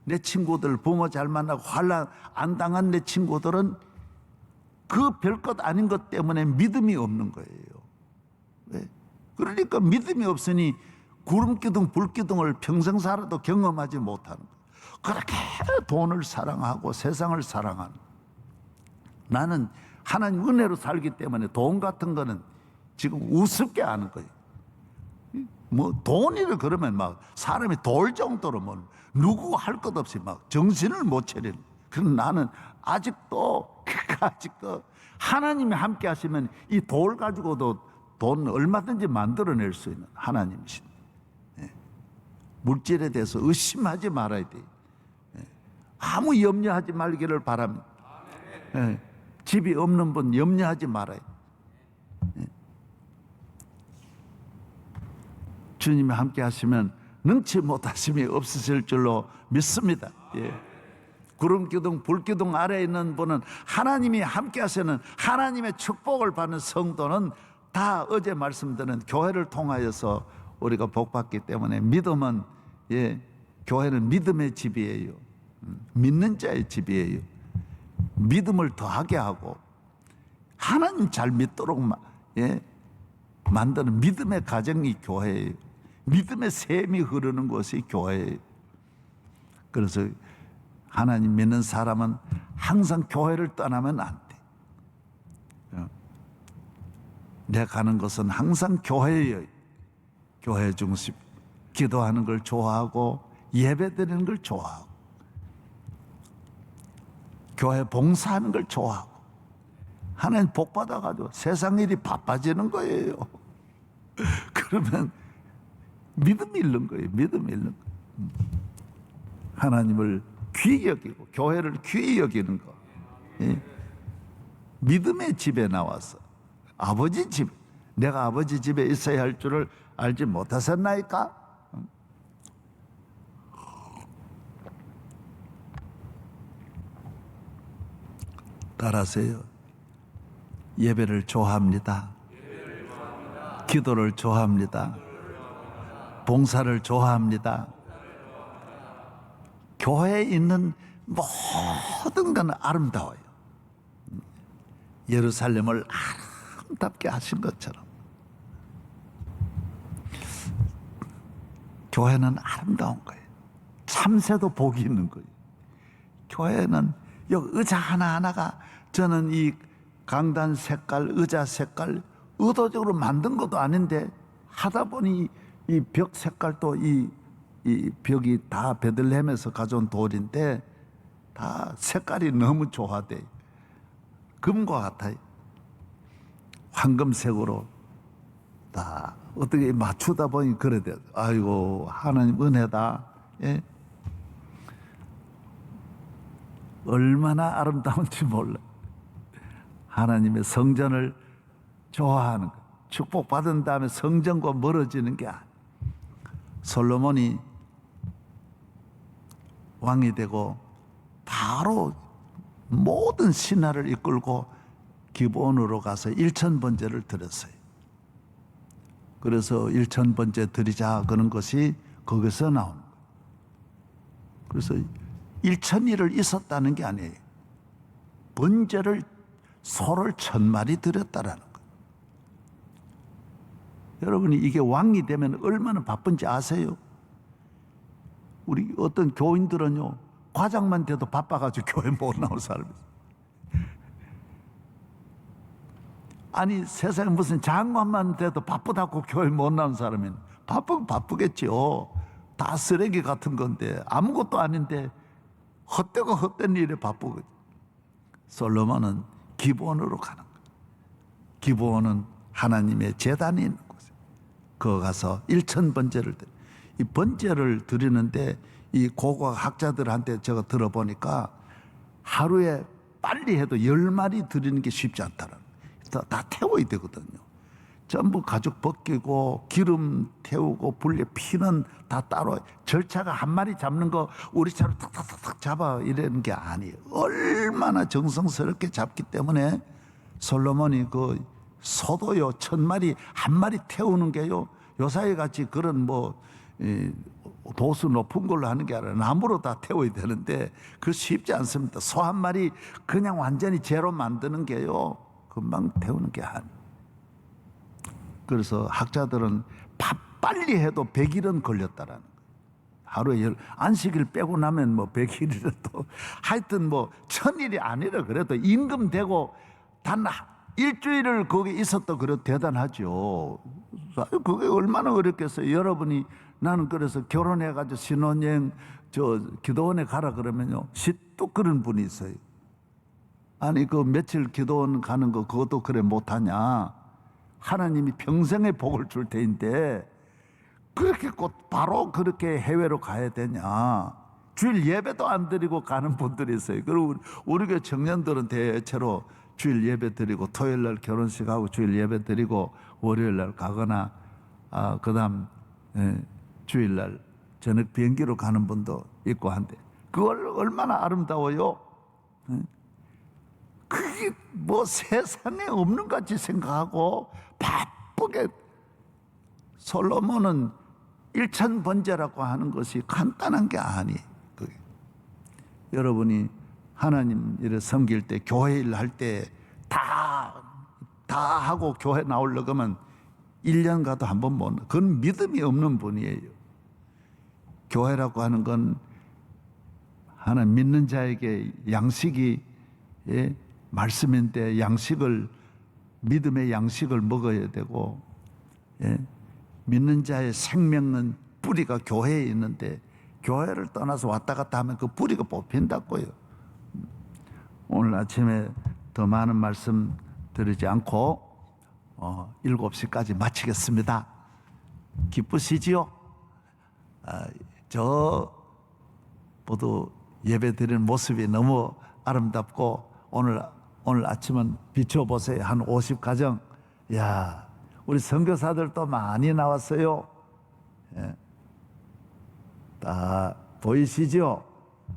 내 친구들, 부모 잘 만나고 환난 안 당한 내 친구들은 그 별것 아닌 것 때문에 믿음이 없는 거예요. 왜? 그러니까 믿음이 없으니 구름기둥 불기둥을 평생 살아도 경험하지 못하는 거예요. 그렇게 돈을 사랑하고 세상을 사랑하는, 나는 하나님 은혜로 살기 때문에 돈 같은 거는 지금 우습게 아는 거예요. 뭐 돈이를 그러면 막 사람이 돌 정도로 뭐 누구 할 것 없이 막 정신을 못 차리는. 그럼 나는 아직도 하나님이 함께 하시면 이 돌 가지고도 돈 얼마든지 만들어낼 수 있는 하나님이신. 물질에 대해서 의심하지 말아야 돼요. 아무 염려하지 말기를 바랍니다. 집이 없는 분 염려하지 말아요. 주님이 함께 하시면 능치 못하심이 없으실 줄로 믿습니다. 구름기둥 불기둥 아래에 있는 분은 하나님이 함께 하시는, 하나님의 축복을 받는 성도는 다 어제 말씀드린 교회를 통하여서 우리가 복받기 때문에, 믿음은, 교회는 믿음의 집이에요. 믿는 자의 집이에요. 믿음을 더하게 하고 하나님 잘 믿도록 만드는 믿음의 가정이 교회예요. 믿음의 샘이 흐르는 곳이 교회예요. 그래서 하나님 믿는 사람은 항상 교회를 떠나면 안 돼. 내가 가는 곳은 항상 교회예요. 교회 중심. 기도하는 걸 좋아하고 예배 드리는 걸 좋아하고 교회 봉사하는 걸 좋아하고, 하나님 복 받아가지고 세상 일이 바빠지는 거예요. 그러면 믿음이 잃는 거예요. 믿음이 잃는 거예요. 하나님을 귀히 여기고 교회를 귀히 여기는 거. 믿음의 집에 나와서 아버지 집, 내가 아버지 집에 있어야 할 줄을 알지 못하셨나이까? 따라하세요. 예배를 좋아합니다. 기도를 좋아합니다. 봉사를 좋아합니다. 교회에 있는 모든 건 아름다워요. 예루살렘을 아름답게 하신 것처럼 교회는 아름다운 거예요. 참새도 복이 있는 거예요. 교회는 여기 의자 하나하나가, 저는 이 강단 색깔, 의자 색깔 의도적으로 만든 것도 아닌데 하다 보니 이 벽 색깔도 이 벽이 다 베들레헴에서 가져온 돌인데 다 색깔이 너무 조화돼. 금과 같아요. 황금색으로 다 어떻게 맞추다 보니 그래 돼. 아이고 하나님 은혜다. 얼마나 아름다운지 몰라. 하나님의 성전을 좋아하는 것, 축복받은 다음에 성전과 멀어지는 게 아니야. 솔로몬이 왕이 되고 바로 모든 신하를 이끌고 기브온으로 가서 1000번제를 드렸어요. 그래서 1000번제 드리자 그런 것이 거기서 나오는 거예요. 그래서 1000일을 있었다는 게 아니에요. 번제를 소를 1000마리 드렸다라는 거예요. 여러분이 이게 왕이 되면 얼마나 바쁜지 아세요? 우리 어떤 교인들은요, 과장만 돼도 바빠가지고 교회 못 나올 사람이 있어요. 아니, 세상에 무슨 장관만 돼도 바쁘다고 교회 못 나온 사람은 바쁘겠죠. 다 쓰레기 같은 건데, 아무것도 아닌데 헛되고 헛된 일에 바쁘거든요. 솔로몬은 기브온으로 가는 거예요. 기브온은 하나님의 제단이 있는 곳이에요. 거기 가서 일천 번제를 드려요. 이 번제를 드리는데 이 고고학 학자들한테 제가 들어보니까 하루에 빨리 해도 10마리 드리는 게 쉽지 않다라는 거예요. 다 태워야 되거든요. 전부 가죽 벗기고 기름 태우고 불에 피는 다 따로, 절차가 한 마리 잡는 거 우리처럼 탁탁탁탁 잡아 이러는 게 아니에요. 얼마나 정성스럽게 잡기 때문에 솔로몬이 그 소도요 1000마리 한 마리 태우는 게요, 요사이 같이 그런 뭐 도수 높은 걸로 하는 게 아니라 나무로 다 태워야 되는데 그 쉽지 않습니다. 소 한 마리 그냥 완전히 제로 만드는 게요, 금방 태우는 게 아니에요. 그래서 학자들은 빨리 해도 100일은 걸렸다라는 거예요. 하루에 안식일 빼고 나면 뭐 100일이라도 하여튼 뭐 1000일이 아니라 그래도 임금 되고 단 일주일을 거기 있었다 그래도 대단하죠. 그게 얼마나 어렵겠어요. 여러분이, 나는 그래서 결혼해가지고 신혼여행 기도원에 가라 그러면요, 또 그런 분이 있어요. 아니 그 며칠 기도원 가는 거 그것도 그래 못하냐, 하나님이 평생의 복을 줄 테인데 그렇게 곧 바로 그렇게 해외로 가야 되냐, 주일 예배도 안 드리고 가는 분들이 있어요. 그리고 우리 교회 청년들은 대체로 주일 예배 드리고 토요일 날 결혼식하고 주일 예배 드리고 월요일 날 가거나 그다음 주일 날 저녁 비행기로 가는 분도 있고 한데, 그걸 얼마나 아름다워요. 그게 뭐 세상에 없는 것 같이 생각하고 바쁘게, 솔로몬은 일천번제라고 하는 것이 간단한 게 아니에요. 그게. 여러분이 하나님 일을 섬길 때, 교회 일 할 때 다 하고 교회 나오려고 하면 1년 가도 한 번 못, 그건 믿음이 없는 분이에요. 교회라고 하는 건 하나 믿는 자에게 양식이 말씀인데 믿음의 양식을 먹어야 되고, 믿는 자의 생명은 뿌리가 교회에 있는데 교회를 떠나서 왔다 갔다 하면 그 뿌리가 뽑힌다고요. 오늘 아침에 더 많은 말씀 드리지 않고 7시까지 마치겠습니다. 기쁘시지요? 저 모두 예배 드리는 모습이 너무 아름답고, 오늘 아침은 비춰보세요. 한 50가정. 야, 우리 선교사들도 많이 나왔어요. 다 보이시죠?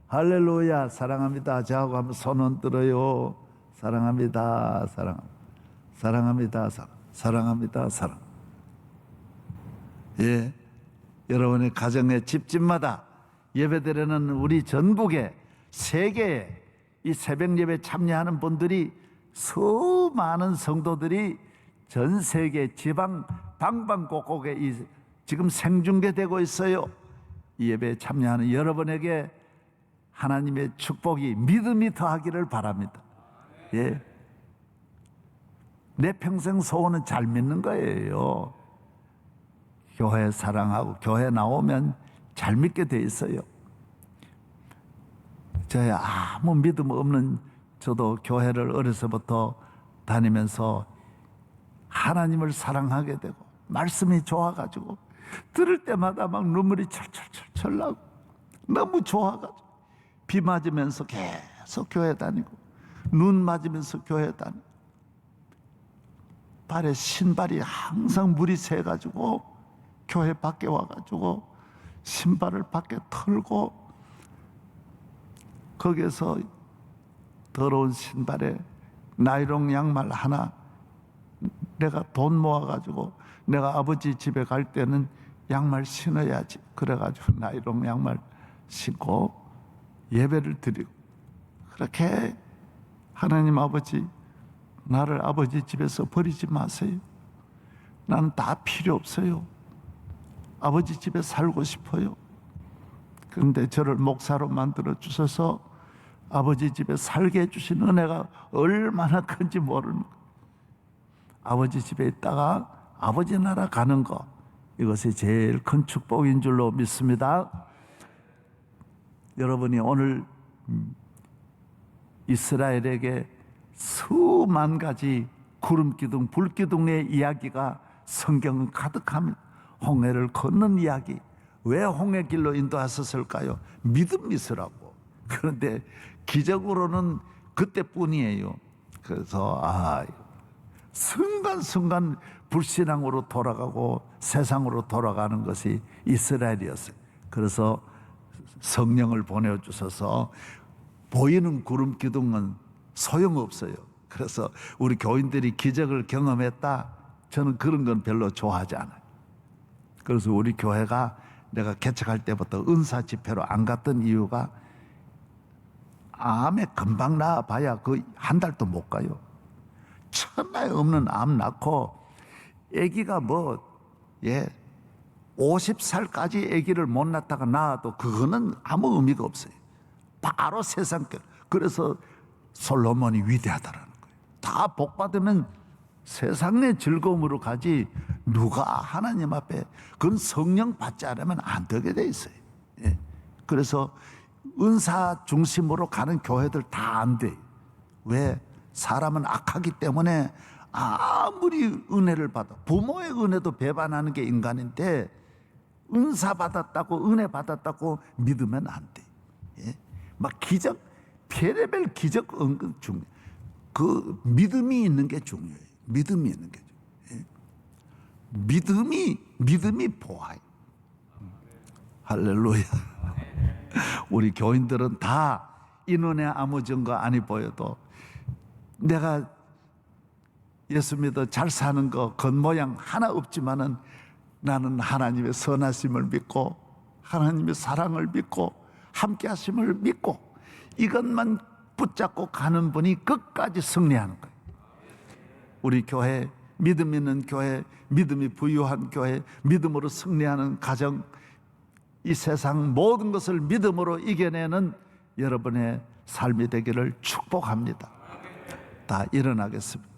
할렐루야, 사랑합니다. 저하고 한번 손 흔들어요. 사랑합니다, 사랑합니다, 사랑합니다, 사랑. 예, 여러분의 가정의 집집마다 예배드리는 우리 전국에, 세계에 이 새벽 예배 참여하는 분들이, 수많은 성도들이 전 세계 지방 방방곡곡에 지금 생중계되고 있어요. 이 예배에 참여하는 여러분에게 하나님의 축복이, 믿음이 더하기를 바랍니다. 예, 내 평생 소원은 잘 믿는 거예요. 교회 사랑하고 교회 나오면 잘 믿게 돼 있어요. 저의 아무 믿음 없는 저도 교회를 어려서부터 다니면서 하나님을 사랑하게 되고, 말씀이 좋아가지고 들을 때마다 막 눈물이 철철철철 나고, 너무 좋아가지고 비 맞으면서 계속 교회 다니고, 눈 맞으면서 교회 다니고, 발에 신발이 항상 물이 새가지고 교회 밖에 와가지고 신발을 밖에 털고, 거기에서 더러운 신발에 나이롱 양말 하나, 내가 돈 모아가지고 내가 아버지 집에 갈 때는 양말 신어야지, 그래가지고 나이롱 양말 신고 예배를 드리고, 그렇게 하나님 아버지, 나를 아버지 집에서 버리지 마세요. 나는 다 필요 없어요. 아버지 집에 살고 싶어요. 그런데 저를 목사로 만들어 주셔서 아버지 집에 살게 해주신 은혜가 얼마나 큰지 모르는 거예요. 아버지 집에 있다가 아버지 나라 가는 거, 이것이 제일 큰 축복인 줄로 믿습니다. 여러분이 오늘 이스라엘에게 수만 가지 구름기둥, 불기둥의 이야기가 성경은 가득합니다. 홍해를 건넌 이야기. 왜 홍해 길로 인도하셨을까요? 믿음이 있으라고. 그런데 기적으로는 그때뿐이에요. 그래서 순간순간 불신앙으로 돌아가고 세상으로 돌아가는 것이 이스라엘이었어요. 그래서 성령을 보내주셔서 보이는 구름 기둥은 소용없어요. 그래서 우리 교인들이 기적을 경험했다, 저는 그런 건 별로 좋아하지 않아요. 그래서 우리 교회가 내가 개척할 때부터 은사 집회로 안 갔던 이유가, 암에 금방 나아봐야 그 한 달도 못 가요. 천하에 없는 암 낳고 아기가 50살까지 아기를 못 낳다가 낳아도 그거는 아무 의미가 없어요. 바로 세상길. 그래서 솔로몬이 위대하다라는 거예요. 다 복 받으면 세상의 즐거움으로 가지, 누가 하나님 앞에, 그건 성령 받지 않으면 안 되게 돼 있어요. 예. 그래서 은사 중심으로 가는 교회들 다 안 돼. 왜? 사람은 악하기 때문에 아무리 은혜를 받아, 부모의 은혜도 배반하는 게 인간인데, 은사 받았다고, 은혜 받았다고 믿으면 안 돼. 예? 막 기적, 별의별 기적 은근 중요해. 그 믿음이 있는 게 중요해요. 믿음이 있는 게 중요해요. 믿음이 보아요. 할렐루야. 우리 교인들은 다 인원의 아무 증거 아니 보여도, 내가 예수 믿어 잘 사는 거 겉모양 하나 없지만은 나는 하나님의 선하심을 믿고 하나님의 사랑을 믿고 함께 하심을 믿고, 이것만 붙잡고 가는 분이 끝까지 승리하는 거예요. 우리 교회, 믿음 있는 교회, 믿음이 부유한 교회, 믿음으로 승리하는 가정, 이 세상 모든 것을 믿음으로 이겨내는 여러분의 삶이 되기를 축복합니다. 다 일어나겠습니다.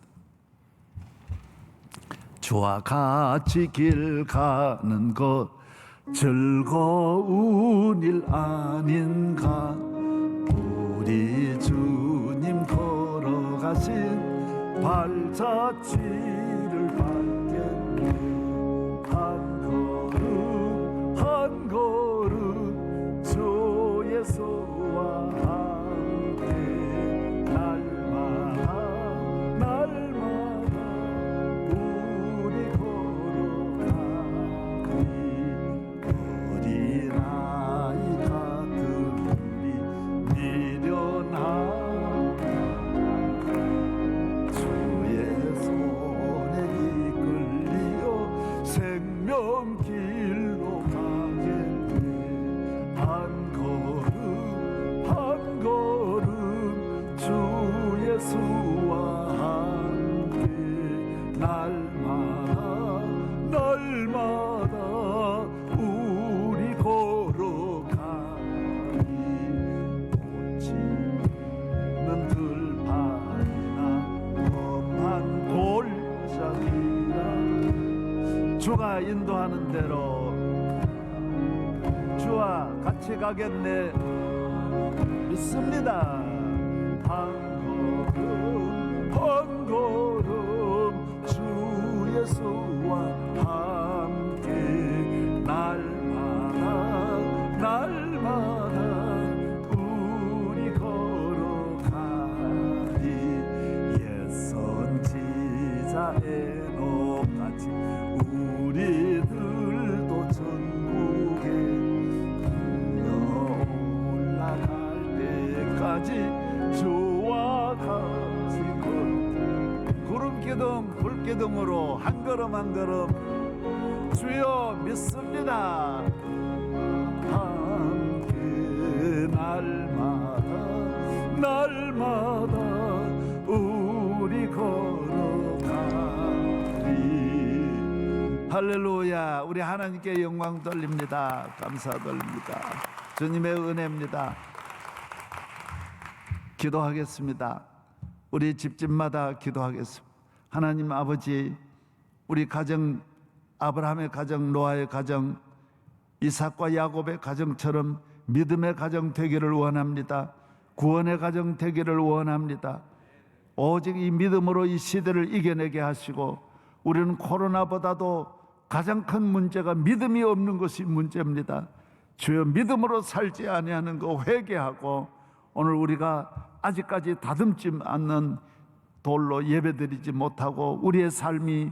주와 같이 길 가는 것 즐거운 일 아닌가. 우리 주님 걸어가신 발자취를 밟겠네. 한 걸음 한 걸음 주 예수와 함께 날마다 우리 걸어가니. 어린아이 같은 우리 미련한 주의 손에 이끌리어 생명길로 가겠네. 한 걸음 한 걸음 주 예수와 함께 날마다 우리 걸어가니. 꽃이는 들판이나 험한 골짜기나 주가 인도하는 대로 주와 같이 가겠네. 믿습니다. 한 걸음 주 예수와 함께 날마다 우리 걸어가니. 옛 선지자 에녹같이 우리들도 천국에 올라갈 때까지 주와 같이 구름기둥 불기둥으로 한 걸음 한 걸음 주여 믿습니다. 함께 날마다 우리 걸어가리. 할렐루야. 우리 하나님께 영광 돌립니다. 감사 돌립니다. 주님의 은혜입니다. 기도하겠습니다. 우리 집집마다 기도하겠습니다. 하나님 아버지, 우리 가정, 아브라함의 가정, 노아의 가정, 이삭과 야곱의 가정처럼 믿음의 가정 되기를 원합니다. 구원의 가정 되기를 원합니다. 오직 이 믿음으로 이 시대를 이겨내게 하시고, 우리는 코로나보다도 가장 큰 문제가 믿음이 없는 것이 문제입니다. 주여, 믿음으로 살지 아니하는 거 회개하고, 오늘 우리가 아직까지 다듬지 않는 돌로 예배드리지 못하고 우리의 삶이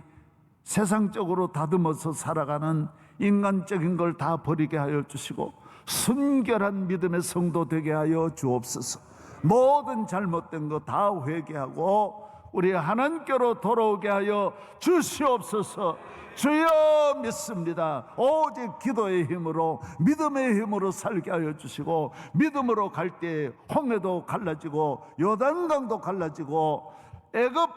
세상적으로 다듬어서 살아가는 인간적인 걸 다 버리게 하여 주시고, 순결한 믿음의 성도 되게 하여 주옵소서. 모든 잘못된 거 다 회개하고 우리 하나님께로 돌아오게 하여 주시옵소서. 주여, 믿습니다. 오직 기도의 힘으로, 믿음의 힘으로 살게 하여 주시고, 믿음으로 갈 때 홍해도 갈라지고 요단강도 갈라지고 애굽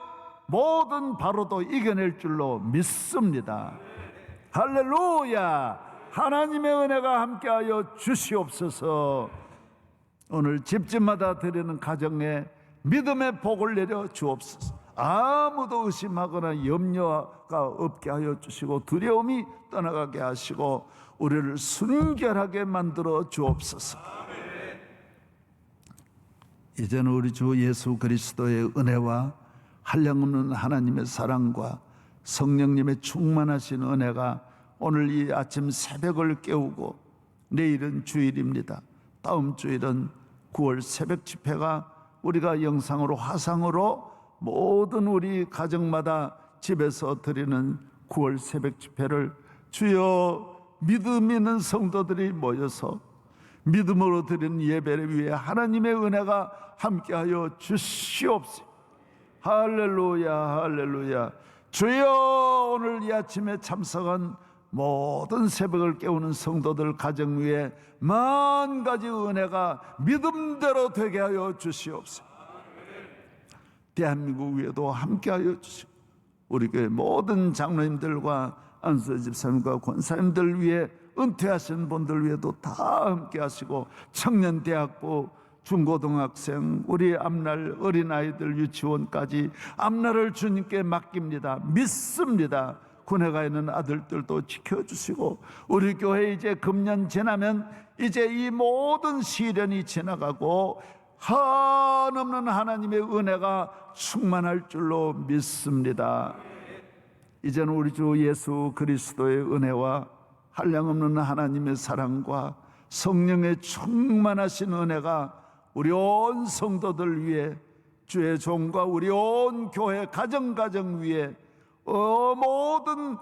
모든 바로도 이겨낼 줄로 믿습니다. 할렐루야. 하나님의 은혜가 함께하여 주시옵소서. 오늘 집집마다 드리는 가정에 믿음의 복을 내려 주옵소서. 아무도 의심하거나 염려가 없게 하여 주시고, 두려움이 떠나가게 하시고, 우리를 순결하게 만들어 주옵소서. 이제는 우리 주 예수 그리스도의 은혜와 한량없는 하나님의 사랑과 성령님의 충만하신 은혜가 오늘 이 아침 새벽을 깨우고, 내일은 주일입니다. 다음 주일은 9월 새벽 집회가 우리가 영상으로, 화상으로 모든 우리 가정마다 집에서 드리는 9월 새벽 집회를 주여, 믿음 있는 성도들이 모여서 믿음으로 드리는 예배를 위해 하나님의 은혜가 함께하여 주시옵소서. 할렐루야, 할렐루야. 주여, 오늘 이 아침에 참석한 모든 새벽을 깨우는 성도들 가정 위에 만 가지 은혜가 믿음대로 되게 하여 주시옵소서. 대한민국 위에도 함께하여 주시고, 우리 교회 모든 장로님들과 안수 집사님과 권사님들 위에, 은퇴하신 분들 위에도 다 함께하시고, 청년대학부, 중고등학생, 우리 앞날 어린아이들 유치원까지 앞날을 주님께 맡깁니다. 믿습니다. 군에 가 있는 아들들도 지켜주시고, 우리 교회 이제 금년 지나면 이제 이 모든 시련이 지나가고 한없는 하나님의 은혜가 충만할 줄로 믿습니다. 이제는 우리 주 예수 그리스도의 은혜와 한량없는 하나님의 사랑과 성령의 충만하신 은혜가 우리 온 성도들 위해, 주의 종과 우리 온 교회 가정 위에, 모든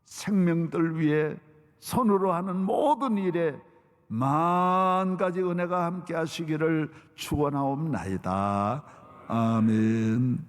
생명들 위해, 손으로 하는 모든 일에 만 가지 은혜가 함께 하시기를 축원하옵나이다. 아멘.